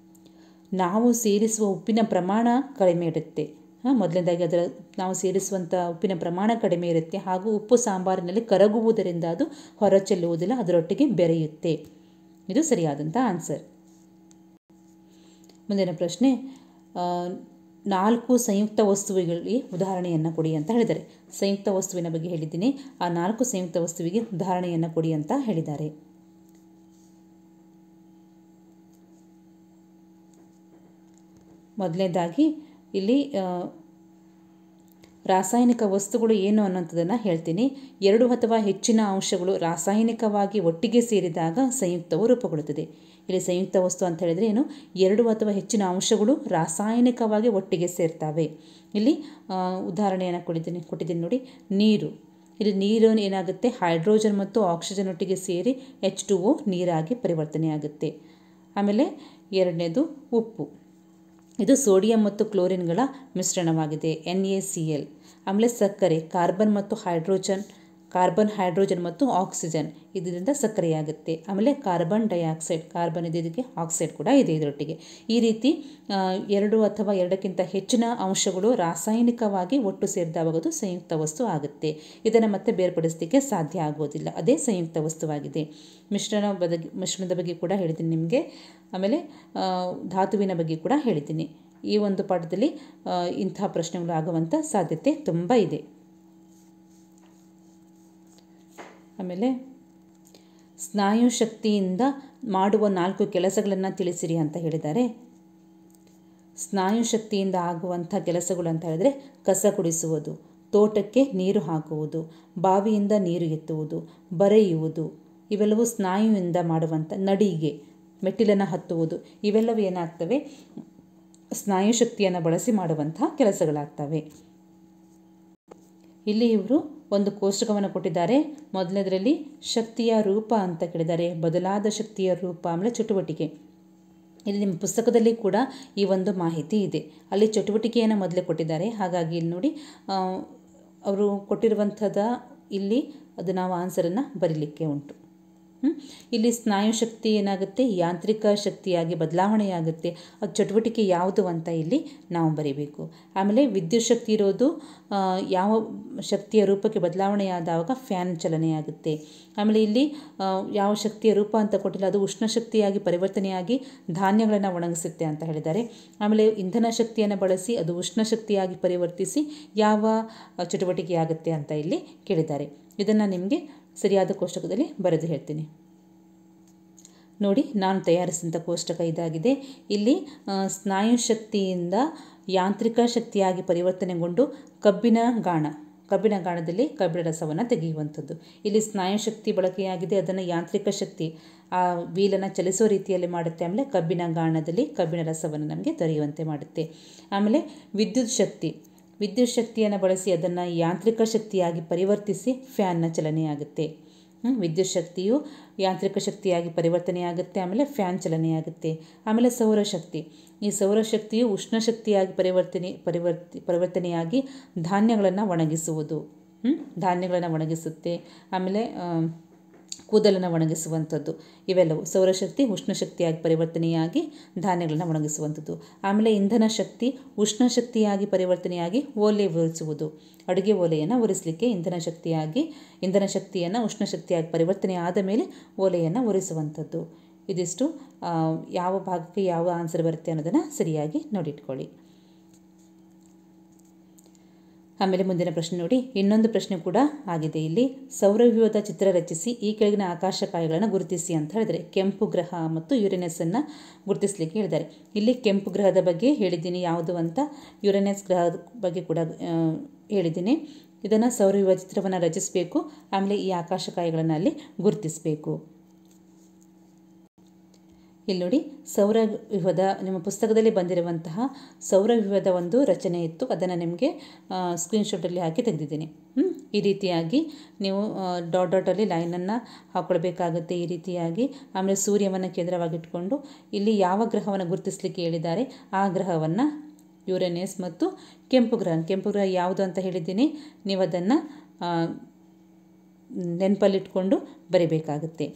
ನಾವು ಸೇರಿಸುವ ಉಪ್ಪಿನ ಪ್ರಮಾಣ ಕಡಿಮೆ ಇರುತ್ತೆ. ಮೊದಲನೇದಾಗಿ ನಾವು ಸೇರಿಸುವಂಥ ಉಪ್ಪಿನ ಪ್ರಮಾಣ ಕಡಿಮೆ ಇರುತ್ತೆ, ಹಾಗೂ ಉಪ್ಪು ಸಾಂಬಾರಿನಲ್ಲಿ ಕರಗುವುದರಿಂದ ಅದು ಹೊರಚೆಲ್ಲುವುದಿಲ್ಲ, ಅದರೊಟ್ಟಿಗೆ ಬೆರೆಯುತ್ತೆ. ಇದು ಸರಿಯಾದಂಥ ಆನ್ಸರ್. ಮುಂದಿನ ಪ್ರಶ್ನೆ, 4 ಸಂಯುಕ್ತ ವಸ್ತುವಿಗಳಿಗೆ ಉದಾಹರಣೆಯನ್ನು ಕೊಡಿ ಅಂತ ಹೇಳಿದ್ದಾರೆ. ಸಂಯುಕ್ತ ವಸ್ತುವಿನ ಬಗ್ಗೆ ಹೇಳಿದ್ದೀನಿ, ಆ 4 ಸಂಯುಕ್ತ ವಸ್ತುವಿಗೆ ಉದಾಹರಣೆಯನ್ನು ಕೊಡಿ ಅಂತ ಹೇಳಿದ್ದಾರೆ. ಮೊದಲನೇದಾಗಿ ಇಲ್ಲಿ ರಾಸಾಯನಿಕ ವಸ್ತುಗಳು ಏನು ಅನ್ನೋಂಥದ್ದನ್ನು ಹೇಳ್ತೀನಿ. 2 ಅಥವಾ ಹೆಚ್ಚಿನ ಅಂಶಗಳು ರಾಸಾಯನಿಕವಾಗಿ ಒಟ್ಟಿಗೆ ಸೇರಿದಾಗ ಸಂಯುಕ್ತವು ರೂಪುಗೊಳ್ಳುತ್ತದೆ. ಇಲ್ಲಿ ಸಂಯುಕ್ತ ವಸ್ತು ಅಂತ ಹೇಳಿದರೆ ಏನು, 2 ಅಥವಾ ಹೆಚ್ಚಿನ ಅಂಶಗಳು ರಾಸಾಯನಿಕವಾಗಿ ಒಟ್ಟಿಗೆ ಸೇರ್ತವೆ. ಇಲ್ಲಿ ಉದಾಹರಣೆಯನ್ನು ಕೊಟ್ಟಿದ್ದೀನಿ ನೋಡಿ, ನೀರು. ಇಲ್ಲಿ ನೀರು ಏನಾಗುತ್ತೆ, ಹೈಡ್ರೋಜನ್ ಮತ್ತು ಆಕ್ಸಿಜನ್ ಒಟ್ಟಿಗೆ ಸೇರಿ H2O ನೀರಾಗಿ ಪರಿವರ್ತನೆ ಆಗುತ್ತೆ. ಆಮೇಲೆ ಎರಡನೇದು ಉಪ್ಪು. ಇದು ಸೋಡಿಯಂ ಮತ್ತು ಕ್ಲೋರಿನ್ಗಳ ಮಿಶ್ರಣವಾಗಿದೆ, NaCl. ಆಮೇಲೆ ಸಕ್ಕರೆ, ಕಾರ್ಬನ್ ಹೈಡ್ರೋಜನ್ ಮತ್ತು ಆಕ್ಸಿಜನ್, ಇದರಿಂದ ಸಕ್ಕರೆಯಾಗುತ್ತೆ. ಆಮೇಲೆ ಕಾರ್ಬನ್ ಡೈಆಕ್ಸೈಡ್, ಕಾರ್ಬನ್ ಇದೆ, ಇದಕ್ಕೆ ಆಕ್ಸೈಡ್ ಕೂಡ ಇದೆ ಇದರೊಟ್ಟಿಗೆ. ಈ ರೀತಿ 2 ಅಥವಾ 2ಕ್ಕಿಂತ ಹೆಚ್ಚಿನ ಅಂಶಗಳು ರಾಸಾಯನಿಕವಾಗಿ ಒಟ್ಟು ಸೇರಿದಾಗ ಅದು ಸಂಯುಕ್ತ ವಸ್ತು ಆಗುತ್ತೆ. ಇದನ್ನು ಮತ್ತೆ ಬೇರ್ಪಡಿಸಲಿಕ್ಕೆ ಸಾಧ್ಯ ಆಗೋದಿಲ್ಲ, ಅದೇ ಸಂಯುಕ್ತ ವಸ್ತುವಾಗಿದೆ. ಮಿಶ್ರಣದ ಬಗ್ಗೆ ಕೂಡ ಹೇಳಿದ್ದೀನಿ ನಿಮಗೆ. ಆಮೇಲೆ ಧಾತುವಿನ ಬಗ್ಗೆ ಕೂಡ ಹೇಳಿದ್ದೀನಿ. ಈ ಒಂದು ಪಾಠದಲ್ಲಿ ಇಂಥ ಪ್ರಶ್ನೆಗಳು ಆಗುವಂಥ ಸಾಧ್ಯತೆ ತುಂಬ ಇದೆ. ಆಮೇಲೆ ಸ್ನಾಯು ಶಕ್ತಿಯಿಂದ ಮಾಡುವ 4 ಕೆಲಸಗಳನ್ನು ತಿಳಿಸಿರಿ ಅಂತ ಹೇಳಿದ್ದಾರೆ. ಸ್ನಾಯು ಶಕ್ತಿಯಿಂದ ಆಗುವಂಥ ಕೆಲಸಗಳು ಅಂತ ಹೇಳಿದ್ರೆ ಕಸ ಗುಡಿಸುವುದು, ತೋಟಕ್ಕೆ ನೀರು ಹಾಕುವುದು, ಬಾವಿಯಿಂದ ನೀರು ಎತ್ತುವುದು, ಬರೆಯುವುದು, ಇವೆಲ್ಲವೂ ಸ್ನಾಯುವಿಂದ ಮಾಡುವಂಥ, ನಡಿಗೆ, ಮೆಟ್ಟಿಲನ್ನು ಹತ್ತುವುದು, ಇವೆಲ್ಲವೂ ಏನಾಗ್ತವೆ, ಸ್ನಾಯು ಶಕ್ತಿಯನ್ನು ಬಳಸಿ ಮಾಡುವಂಥ ಕೆಲಸಗಳಾಗ್ತವೆ. ಇಲ್ಲಿ ಇವರು ಒಂದು ಕೋಷ್ಟಕವನ್ನು ಕೊಟ್ಟಿದ್ದಾರೆ. ಮೊದಲನೇದರಲ್ಲಿ ಶಕ್ತಿಯ ರೂಪ ಅಂತ ಕೇಳಿದ್ದಾರೆ, ಬದಲಾದ ಶಕ್ತಿಯ ರೂಪ, ಆಮೇಲೆ ಚಟುವಟಿಕೆ. ಇಲ್ಲಿ ನಿಮ್ಮ ಪುಸ್ತಕದಲ್ಲಿ ಕೂಡ ಈ ಒಂದು ಮಾಹಿತಿ ಇದೆ. ಅಲ್ಲಿ ಚಟುವಟಿಕೆಯನ್ನು ಮೊದಲೇ ಕೊಟ್ಟಿದ್ದಾರೆ. ಹಾಗಾಗಿ ಇಲ್ಲಿ ನೋಡಿ ಅವರು ಕೊಟ್ಟಿರುವಂಥದ್ದು ಇಲ್ಲಿ ಅದು ನಾವು ಆನ್ಸರನ್ನು ಬರೀಲಿಕ್ಕೆ ಉಂಟು. ಇಲ್ಲಿ ಸ್ನಾಯು ಶಕ್ತಿ ಏನಾಗುತ್ತೆ, ಯಾಂತ್ರಿಕ ಶಕ್ತಿಯಾಗಿ ಬದಲಾವಣೆಯಾಗುತ್ತೆ. ಅದು ಚಟುವಟಿಕೆ ಯಾವುದು ಅಂತ ಇಲ್ಲಿ ನಾವು ಬರೀಬೇಕು. ಆಮೇಲೆ ವಿದ್ಯುತ್ ಶಕ್ತಿ ಇರೋದು ಯಾವ ಶಕ್ತಿಯ ರೂಪಕ್ಕೆ ಬದಲಾವಣೆಯಾದಾಗ ಫ್ಯಾನ್ ಚಲನೆಯಾಗುತ್ತೆ. ಆಮೇಲೆ ಇಲ್ಲಿ ಯಾವ ಶಕ್ತಿಯ ರೂಪ ಅಂತ ಕೊಟ್ಟಿಲ್ಲ, ಅದು ಉಷ್ಣ ಶಕ್ತಿಯಾಗಿ ಪರಿವರ್ತನೆಯಾಗಿ ಧಾನ್ಯಗಳನ್ನು ಒಣಗಿಸುತ್ತೆ ಅಂತ ಹೇಳಿದ್ದಾರೆ. ಆಮೇಲೆ ಇಂಧನ ಶಕ್ತಿಯನ್ನು ಬಳಸಿ ಅದು ಉಷ್ಣ ಶಕ್ತಿಯಾಗಿ ಪರಿವರ್ತಿಸಿ ಯಾವ ಚಟುವಟಿಕೆ ಆಗುತ್ತೆ ಅಂತ ಇಲ್ಲಿ ಕೇಳಿದ್ದಾರೆ. ಇದನ್ನು ನಿಮಗೆ ಸರಿಯಾದ ಕೋಷ್ಟಕದಲ್ಲಿ ಬರೆದು ಹೇಳ್ತೀನಿ ನೋಡಿ. ನಾನು ತಯಾರಿಸಿದಂಥ ಕೋಷ್ಟಕ ಇದಾಗಿದೆ. ಇಲ್ಲಿ ಸ್ನಾಯು ಶಕ್ತಿಯಿಂದ ಯಾಂತ್ರಿಕ ಶಕ್ತಿಯಾಗಿ ಪರಿವರ್ತನೆಗೊಂಡು ಕಬ್ಬಿಣ ಗಾಣದಲ್ಲಿ ಕಬ್ಬಿಣ ರಸವನ್ನು ತೆಗೆಯುವಂಥದ್ದು. ಇಲ್ಲಿ ಸ್ನಾಯು ಶಕ್ತಿ ಬಳಕೆಯಾಗಿದೆ, ಅದನ್ನು ಯಾಂತ್ರಿಕ ಶಕ್ತಿ ಆ ವೀಲನ್ನು ಚಲಿಸೋ ರೀತಿಯಲ್ಲಿ ಮಾಡುತ್ತೆ. ಆಮೇಲೆ ಕಬ್ಬಿಣ ಗಾಣದಲ್ಲಿ ಕಬ್ಬಿಣ ರಸವನ್ನು ನಮಗೆ ದೊರೆಯುವಂತೆ ಮಾಡುತ್ತೆ. ಆಮೇಲೆ ವಿದ್ಯುತ್ ಶಕ್ತಿಯನ್ನು ಬಳಸಿ ಅದನ್ನು ಯಾಂತ್ರಿಕ ಶಕ್ತಿಯಾಗಿ ಪರಿವರ್ತಿಸಿ ಫ್ಯಾನ್ನ ಚಲನೆಯಾಗುತ್ತೆ. ವಿದ್ಯುತ್ ಶಕ್ತಿಯು ಯಾಂತ್ರಿಕ ಶಕ್ತಿಯಾಗಿ ಪರಿವರ್ತನೆಯಾಗುತ್ತೆ, ಆಮೇಲೆ ಫ್ಯಾನ್ ಚಲನೆಯಾಗುತ್ತೆ. ಆಮೇಲೆ ಈ ಸೌರಶಕ್ತಿಯು ಉಷ್ಣ ಶಕ್ತಿಯಾಗಿ ಪರಿವರ್ತನೆಯಾಗಿ ಧಾನ್ಯಗಳನ್ನು ಒಣಗಿಸುತ್ತೆ. ಆಮೇಲೆ ಕೂದಲನ್ನು ಒಣಗಿಸುವಂಥದ್ದು. ಇವೆಲ್ಲವೂ ಸೌರಶಕ್ತಿ ಉಷ್ಣಶಕ್ತಿಯಾಗಿ ಪರಿವರ್ತನೆಯಾಗಿ ಧಾನ್ಯಗಳನ್ನು ಒಣಗಿಸುವಂಥದ್ದು. ಆಮೇಲೆ ಇಂಧನ ಶಕ್ತಿ ಉಷ್ಣ ಶಕ್ತಿಯಾಗಿ ಪರಿವರ್ತನೆಯಾಗಿ ಒಲೆ ಉರಿಸುವುದು. ಅಡುಗೆ ಒಲೆಯನ್ನು ಉರಿಸಲಿಕ್ಕೆ ಇಂಧನ ಶಕ್ತಿಯನ್ನು ಉಷ್ಣ ಶಕ್ತಿಯಾಗಿ ಪರಿವರ್ತನೆ ಆದ ಮೇಲೆ ಒಲೆಯನ್ನು ಉರಿಸುವಂಥದ್ದು. ಇದಿಷ್ಟು ಯಾವ ಭಾಗಕ್ಕೆ ಯಾವ ಆನ್ಸರ್ ಬರುತ್ತೆ ಅನ್ನೋದನ್ನು ಸರಿಯಾಗಿ ನೋಡಿಟ್ಕೊಳ್ಳಿ. ಆಮೇಲೆ ಮುಂದಿನ ಪ್ರಶ್ನೆ ನೋಡಿ. ಇನ್ನೊಂದು ಪ್ರಶ್ನೆ ಕೂಡ ಆಗಿದೆ. ಇಲ್ಲಿ ಸೌರವ್ಯೂಹದ ಚಿತ್ರ ರಚಿಸಿ ಈ ಕೆಳಗಿನ ಆಕಾಶಕಾಯಗಳನ್ನು ಗುರುತಿಸಿ ಅಂತ ಹೇಳಿದರೆ ಕೆಂಪು ಗ್ರಹ ಮತ್ತು ಯುರೇನಸನ್ನು ಗುರುತಿಸಲಿಕ್ಕೆ ಹೇಳಿದ್ದಾರೆ. ಇಲ್ಲಿ ಕೆಂಪು ಗ್ರಹದ ಬಗ್ಗೆ ಹೇಳಿದ್ದೀನಿ ಯಾವುದು ಅಂತ, ಯುರೇನಸ್ ಗ್ರಹದ ಬಗ್ಗೆ ಕೂಡ ಹೇಳಿದ್ದೀನಿ. ಇದನ್ನು ಸೌರವ್ಯೂಹ ಚಿತ್ರವನ್ನು ರಚಿಸಬೇಕು. ಆಮೇಲೆ ಈ ಆಕಾಶಕಾಯಗಳನ್ನು ಅಲ್ಲಿ ಗುರುತಿಸಬೇಕು. ಇಲ್ಲಿ ನೋಡಿ, ಸೌರವ್ಯೂಹದ ನಿಮ್ಮ ಪುಸ್ತಕದಲ್ಲಿ ಬಂದಿರುವಂತಹ ಸೌರವ್ಯೂಹದ ಒಂದು ರಚನೆ ಇತ್ತು. ಅದನ್ನು ನಿಮಗೆ ಸ್ಕ್ರೀನ್ಶಾಟಲ್ಲಿ ಹಾಕಿ ತೆಗೆದಿದ್ದೀನಿ. ಈ ರೀತಿಯಾಗಿ ನೀವು ಡಾಟಲ್ಲಿ ಲೈನನ್ನು ಹಾಕ್ಕೊಳ್ಬೇಕಾಗುತ್ತೆ. ಈ ರೀತಿಯಾಗಿ ಆಮೇಲೆ ಸೂರ್ಯವನ್ನು ಕೇಂದ್ರವಾಗಿಟ್ಕೊಂಡು ಇಲ್ಲಿ ಯಾವ ಗ್ರಹವನ್ನು ಗುರುತಿಸಲಿಕ್ಕೆ ಹೇಳಿದ್ದಾರೆ ಆ ಗ್ರಹವನ್ನು ಯುರೇನಸ್ ಮತ್ತು ಕೆಂಪು ಗ್ರಹ ಯಾವುದು ಅಂತ ಹೇಳಿದ್ದೀನಿ. ನೀವು ಅದನ್ನು ನೆನಪಲ್ಲಿಟ್ಕೊಂಡು ಬರೀಬೇಕಾಗುತ್ತೆ.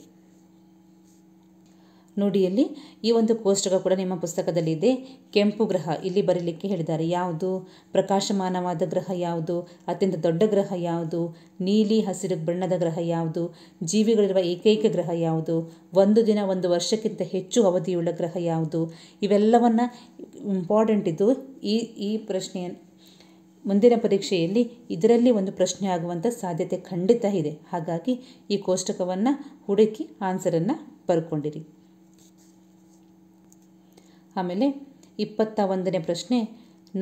ನೋಡಿ, ಇಲ್ಲಿ ಈ ಒಂದು ಕೋಷ್ಟಕ ಕೂಡ ನಿಮ್ಮ ಪುಸ್ತಕದಲ್ಲಿದೆ. ಕೆಂಪು ಗ್ರಹ ಇಲ್ಲಿ ಬರೀಲಿಕ್ಕೆ ಹೇಳಿದ್ದಾರೆ. ಯಾವುದು ಪ್ರಕಾಶಮಾನವಾದ ಗ್ರಹ ಯಾವುದು, ಅತ್ಯಂತ ದೊಡ್ಡ ಗ್ರಹ ಯಾವುದು, ನೀಲಿ ಹಸಿರು ಬಣ್ಣದ ಗ್ರಹ ಯಾವುದು, ಜೀವಿಗಳಿರುವ ಏಕೈಕ ಗ್ರಹ ಯಾವುದು, ಒಂದು ದಿನ ಒಂದು ವರ್ಷಕ್ಕಿಂತ ಹೆಚ್ಚು ಅವಧಿಯುಳ್ಳ ಗ್ರಹ ಯಾವುದು, ಇವೆಲ್ಲವನ್ನು ಇಂಪಾರ್ಟೆಂಟ್ ಇದ್ದು ಈ ಪ್ರಶ್ನೆಯನ್ನು ಮುಂದಿನ ಪರೀಕ್ಷೆಯಲ್ಲಿ ಇದರಲ್ಲಿ ಒಂದು ಪ್ರಶ್ನೆ ಆಗುವಂಥ ಸಾಧ್ಯತೆ ಖಂಡಿತ ಇದೆ. ಹಾಗಾಗಿ ಈ ಕೋಷ್ಟಕವನ್ನು ಹುಡುಕಿ ಆನ್ಸರನ್ನು ಬರ್ಕೊಂಡಿರಿ. ಆಮೇಲೆ 21ನೇ ಪ್ರಶ್ನೆ,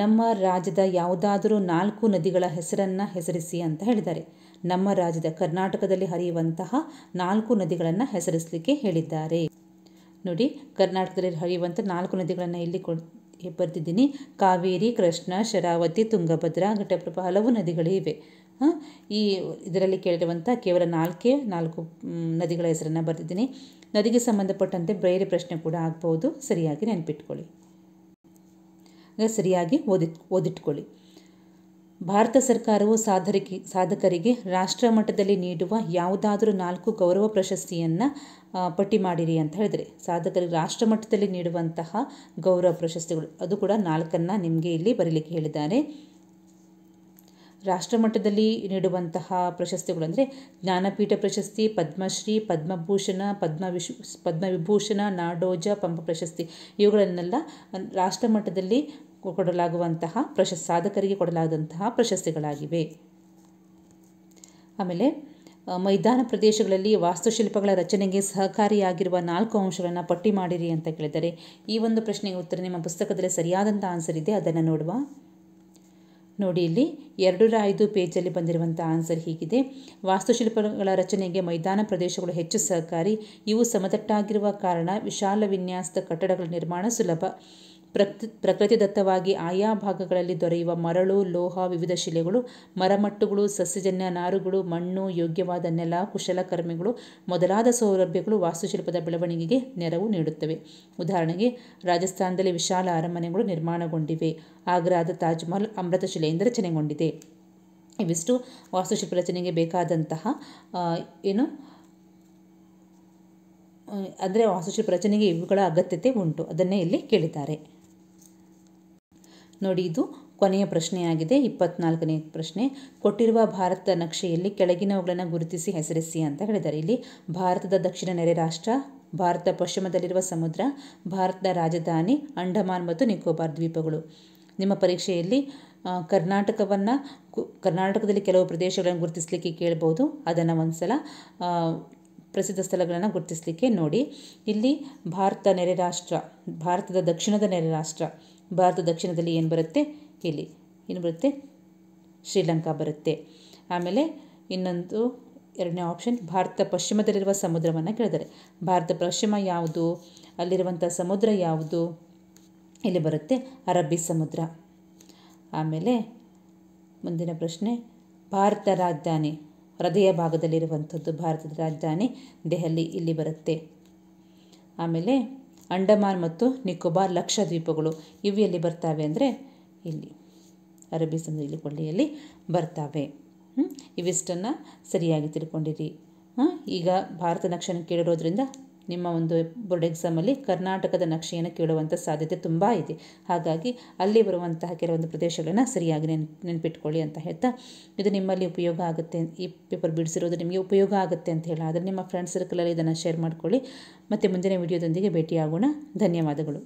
ನಮ್ಮ ರಾಜ್ಯದ ಯಾವುದಾದರೂ 4 ನದಿಗಳ ಹೆಸರನ್ನು ಹೆಸರಿಸಿ ಅಂತ ಹೇಳಿದ್ದಾರೆ. ನಮ್ಮ ರಾಜ್ಯದ ಕರ್ನಾಟಕದಲ್ಲಿ ಹರಿಯುವಂತಹ 4 ನದಿಗಳನ್ನು ಹೆಸರಿಸಲಿಕ್ಕೆ ಹೇಳಿದ್ದಾರೆ. ನೋಡಿ, ಕರ್ನಾಟಕದಲ್ಲಿ ಹರಿಯುವಂಥ 4 ನದಿಗಳನ್ನು ಇಲ್ಲಿ ಬರೆದಿದ್ದೀನಿ. ಕಾವೇರಿ, ಕೃಷ್ಣ, ಶರಾವತಿ, ತುಂಗಭದ್ರಾ, ಘಟಪ್ರಭಾ, ಹಲವು ನದಿಗಳಿವೆ. ಇದರಲ್ಲಿ ಕೇಳಿರುವಂಥ ಕೇವಲ 4 ನದಿಗಳ ಹೆಸರನ್ನು ಬರೆದಿದ್ದೀನಿ. ನದಿಗೆ ಸಂಬಂಧಪಟ್ಟಂತೆ ಬೇರೆ ಪ್ರಶ್ನೆ ಕೂಡ ಆಗ್ಬೋದು. ಸರಿಯಾಗಿ ನೆನಪಿಟ್ಕೊಳ್ಳಿ, ಸರಿಯಾಗಿ ಓದಿಟ್ಕೊಳ್ಳಿ. ಭಾರತ ಸರ್ಕಾರವು ಸಾಧಕರಿಗೆ ರಾಷ್ಟ್ರ ಮಟ್ಟದಲ್ಲಿ ನೀಡುವ ಯಾವುದಾದರೂ 4 ಗೌರವ ಪ್ರಶಸ್ತಿಯನ್ನು ಪಟ್ಟಿ ಮಾಡಿರಿ ಅಂತ ಹೇಳಿದರೆ, ಸಾಧಕರಿಗೆ ರಾಷ್ಟ್ರ ಮಟ್ಟದಲ್ಲಿ ನೀಡುವಂತಹ ಗೌರವ ಪ್ರಶಸ್ತಿಗಳು ಅದು ಕೂಡ 4 ನಿಮಗೆ ಇಲ್ಲಿ ಬರೀಲಿಕ್ಕೆ ಹೇಳಿದ್ದಾರೆ. ರಾಷ್ಟ್ರ ಮಟ್ಟದಲ್ಲಿ ನೀಡುವಂತಹ ಪ್ರಶಸ್ತಿಗಳು ಅಂದರೆ ಜ್ಞಾನಪೀಠ ಪ್ರಶಸ್ತಿ, ಪದ್ಮಶ್ರೀ, ಪದ್ಮಭೂಷಣ, ಪದ್ಮವಿಭೂಷಣ, ನಾಡೋಜ, ಪಂಪ ಪ್ರಶಸ್ತಿ, ಇವುಗಳನ್ನೆಲ್ಲ ರಾಷ್ಟ್ರ ಮಟ್ಟದಲ್ಲಿ ಕೊಡಲಾಗುವಂತಹ ಸಾಧಕರಿಗೆ ಕೊಡಲಾದಂತಹ ಪ್ರಶಸ್ತಿಗಳಾಗಿವೆ. ಆಮೇಲೆ ಮೈದಾನ ಪ್ರದೇಶಗಳಲ್ಲಿ ವಾಸ್ತುಶಿಲ್ಪಗಳ ರಚನೆಗೆ ಸಹಕಾರಿಯಾಗಿರುವ 4 ಅಂಶಗಳನ್ನು ಪಟ್ಟಿ ಮಾಡಿರಿ ಅಂತ ಕೇಳಿದ್ದಾರೆ. ಈ ಒಂದು ಪ್ರಶ್ನೆಗೆ ಉತ್ತರ ನಿಮ್ಮ ಪುಸ್ತಕದಲ್ಲಿ ಸರಿಯಾದಂಥ ಆನ್ಸರ್ ಇದೆ, ಅದನ್ನು ನೋಡುವ. ನೋಡಿ, ಇಲ್ಲಿ 2/5 ಪೇಜಲ್ಲಿ ಬಂದಿರುವಂಥ ಆನ್ಸರ್ ಹೀಗಿದೆ. ವಾಸ್ತುಶಿಲ್ಪಗಳ ರಚನೆಗೆ ಮೈದಾನ ಪ್ರದೇಶಗಳು ಹೆಚ್ಚು ಸಹಕಾರಿ. ಇವು ಸಮತಟ್ಟಾಗಿರುವ ಕಾರಣ ವಿಶಾಲ ವಿನ್ಯಾಸದ ಕಟ್ಟಡಗಳ ನಿರ್ಮಾಣ ಸುಲಭ. ಪ್ರಕೃತಿದತ್ತವಾಗಿ ಆಯಾ ಭಾಗಗಳಲ್ಲಿ ದೊರೆಯುವ ಮರಳು, ಲೋಹ, ವಿವಿಧ ಶಿಲೆಗಳು, ಮರಮಟ್ಟುಗಳು, ಸಸ್ಯಜನ್ಯ ನಾರುಗಳು, ಮಣ್ಣು, ಯೋಗ್ಯವಾದ ನೆಲ, ಕುಶಲಕರ್ಮಿಗಳು ಮೊದಲಾದ ಸೌಲಭ್ಯಗಳು ವಾಸ್ತುಶಿಲ್ಪದ ಬೆಳವಣಿಗೆಗೆ ನೆರವು ನೀಡುತ್ತವೆ. ಉದಾಹರಣೆಗೆ, ರಾಜಸ್ಥಾನದಲ್ಲಿ ವಿಶಾಲ ಅರಮನೆಗಳು ನಿರ್ಮಾಣಗೊಂಡಿವೆ. ಆಗ್ರಾದ ತಾಜ್ ಮಹಲ್ ಅಮೃತಶಿಲೆಯಿಂದ ರಚನೆಗೊಂಡಿದೆ. ಇವಿಷ್ಟು ವಾಸ್ತುಶಿಲ್ಪ ರಚನೆಗೆ ಬೇಕಾದಂತಹ ಅಂದರೆ ವಾಸ್ತುಶಿಲ್ಪ ರಚನೆಗೆ ಇವುಗಳ ಅಗತ್ಯತೆ ಉಂಟು, ಅದನ್ನೇ ಇಲ್ಲಿ ಕೇಳಿದ್ದಾರೆ. ನೋಡಿ, ಇದು ಕೊನೆಯ ಪ್ರಶ್ನೆಯಾಗಿದೆ, 24ನೇ ಪ್ರಶ್ನೆ. ಕೊಟ್ಟಿರುವ ಭಾರತದ ನಕ್ಷೆಯಲ್ಲಿ ಕೆಳಗಿನವುಗಳನ್ನು ಗುರುತಿಸಿ ಹೆಸರಿಸಿ ಅಂತ ಹೇಳಿದ್ದಾರೆ. ಇಲ್ಲಿ ಭಾರತದ ದಕ್ಷಿಣ ನೆರೆ ರಾಷ್ಟ್ರ, ಭಾರತ ಪಶ್ಚಿಮದಲ್ಲಿರುವ ಸಮುದ್ರ, ಭಾರತದ ರಾಜಧಾನಿ, ಅಂಡಮಾನ್ ಮತ್ತು ನಿಕೋಬಾರ್ ದ್ವೀಪಗಳು. ನಿಮ್ಮ ಪರೀಕ್ಷೆಯಲ್ಲಿ ಕರ್ನಾಟಕದಲ್ಲಿ ಕೆಲವು ಪ್ರದೇಶಗಳನ್ನು ಗುರುತಿಸಲಿಕ್ಕೆ ಕೇಳಬಹುದು. ಅದನ್ನು ಒಂದ್ಸಲ ಪ್ರಸಿದ್ಧ ಸ್ಥಳಗಳನ್ನು ಗುರುತಿಸಲಿಕ್ಕೆ ನೋಡಿ. ಇಲ್ಲಿ ಭಾರತ ನೆರೆ ರಾಷ್ಟ್ರ, ಭಾರತದ ದಕ್ಷಿಣದ ನೆರೆ ರಾಷ್ಟ್ರ, ಭಾರತ ದಕ್ಷಿಣದಲ್ಲಿ ಏನು ಬರುತ್ತೆ, ಇಲ್ಲಿ ಏನು ಬರುತ್ತೆ, ಶ್ರೀಲಂಕಾ ಬರುತ್ತೆ. ಆಮೇಲೆ ಇನ್ನೊಂದು 2ನೇ ಆಪ್ಷನ್, ಭಾರತ ಪಶ್ಚಿಮದಲ್ಲಿರುವ ಸಮುದ್ರವನ್ನು ಕೇಳಿದ್ದಾರೆ. ಭಾರತ ಪಶ್ಚಿಮ ಯಾವುದು, ಅಲ್ಲಿರುವಂಥ ಸಮುದ್ರ ಯಾವುದು, ಇಲ್ಲಿ ಬರುತ್ತೆ ಅರಬ್ಬಿ ಸಮುದ್ರ. ಆಮೇಲೆ ಮುಂದಿನ ಪ್ರಶ್ನೆ, ಭಾರತ ರಾಜಧಾನಿ ಹೃದಯ ಭಾಗದಲ್ಲಿರುವಂಥದ್ದು, ಭಾರತದ ರಾಜಧಾನಿ ದೆಹಲಿ, ಇಲ್ಲಿ ಬರುತ್ತೆ. ಆಮೇಲೆ ಅಂಡಮಾನ್ ಮತ್ತು ನಿಕೋಬಾರ್ ಲಕ್ಷದ್ವೀಪಗಳು, ಇವು ಎಲ್ಲಿ ಬರ್ತಾವೆ ಅಂದರೆ ಇಲ್ಲಿ ಅರಬ್ಬಿ ಸಮುದ್ರ ಕೊಳ್ಳಿಯಲ್ಲಿ ಬರ್ತಾವೆ. ಇವಿಷ್ಟನ್ನು ಸರಿಯಾಗಿ ತಿಳ್ಕೊಂಡಿರಿ. ಈಗ ಭಾರತ ನಕ್ಷೆಯನ್ನು ಕೇಳಿರೋದ್ರಿಂದ ನಿಮ್ಮ ಒಂದು ಬೋರ್ಡ್ ಎಕ್ಸಾಮಲ್ಲಿ ಕರ್ನಾಟಕದ ನಕ್ಷೆಯನ್ನು ಕೇಳುವಂಥ ಸಾಧ್ಯತೆ ತುಂಬ ಇದೆ. ಹಾಗಾಗಿ ಅಲ್ಲಿ ಬರುವಂತಹ ಕೆಲವೊಂದು ಪ್ರದೇಶಗಳನ್ನು ಸರಿಯಾಗಿ ನೆನಪಿಟ್ಕೊಳ್ಳಿ ಅಂತ ಹೇಳ್ತಾ, ಇದು ನಿಮ್ಮಲ್ಲಿ ಉಪಯೋಗ ಆಗುತ್ತೆ, ಈ ಪೇಪರ್ ಬಿಡಿಸಿರೋದು ನಿಮಗೆ ಉಪಯೋಗ ಆಗುತ್ತೆ ಅಂತ ಹೇಳಿ ಆದರೆ ನಿಮ್ಮ ಫ್ರೆಂಡ್ಸ್ ಸರ್ಕಲಲ್ಲಿ ಇದನ್ನು ಶೇರ್ ಮಾಡ್ಕೊಳ್ಳಿ. ಮತ್ತು ಮುಂದಿನ ವಿಡಿಯೋದೊಂದಿಗೆ ಭೇಟಿಯಾಗೋಣ. ಧನ್ಯವಾದಗಳು.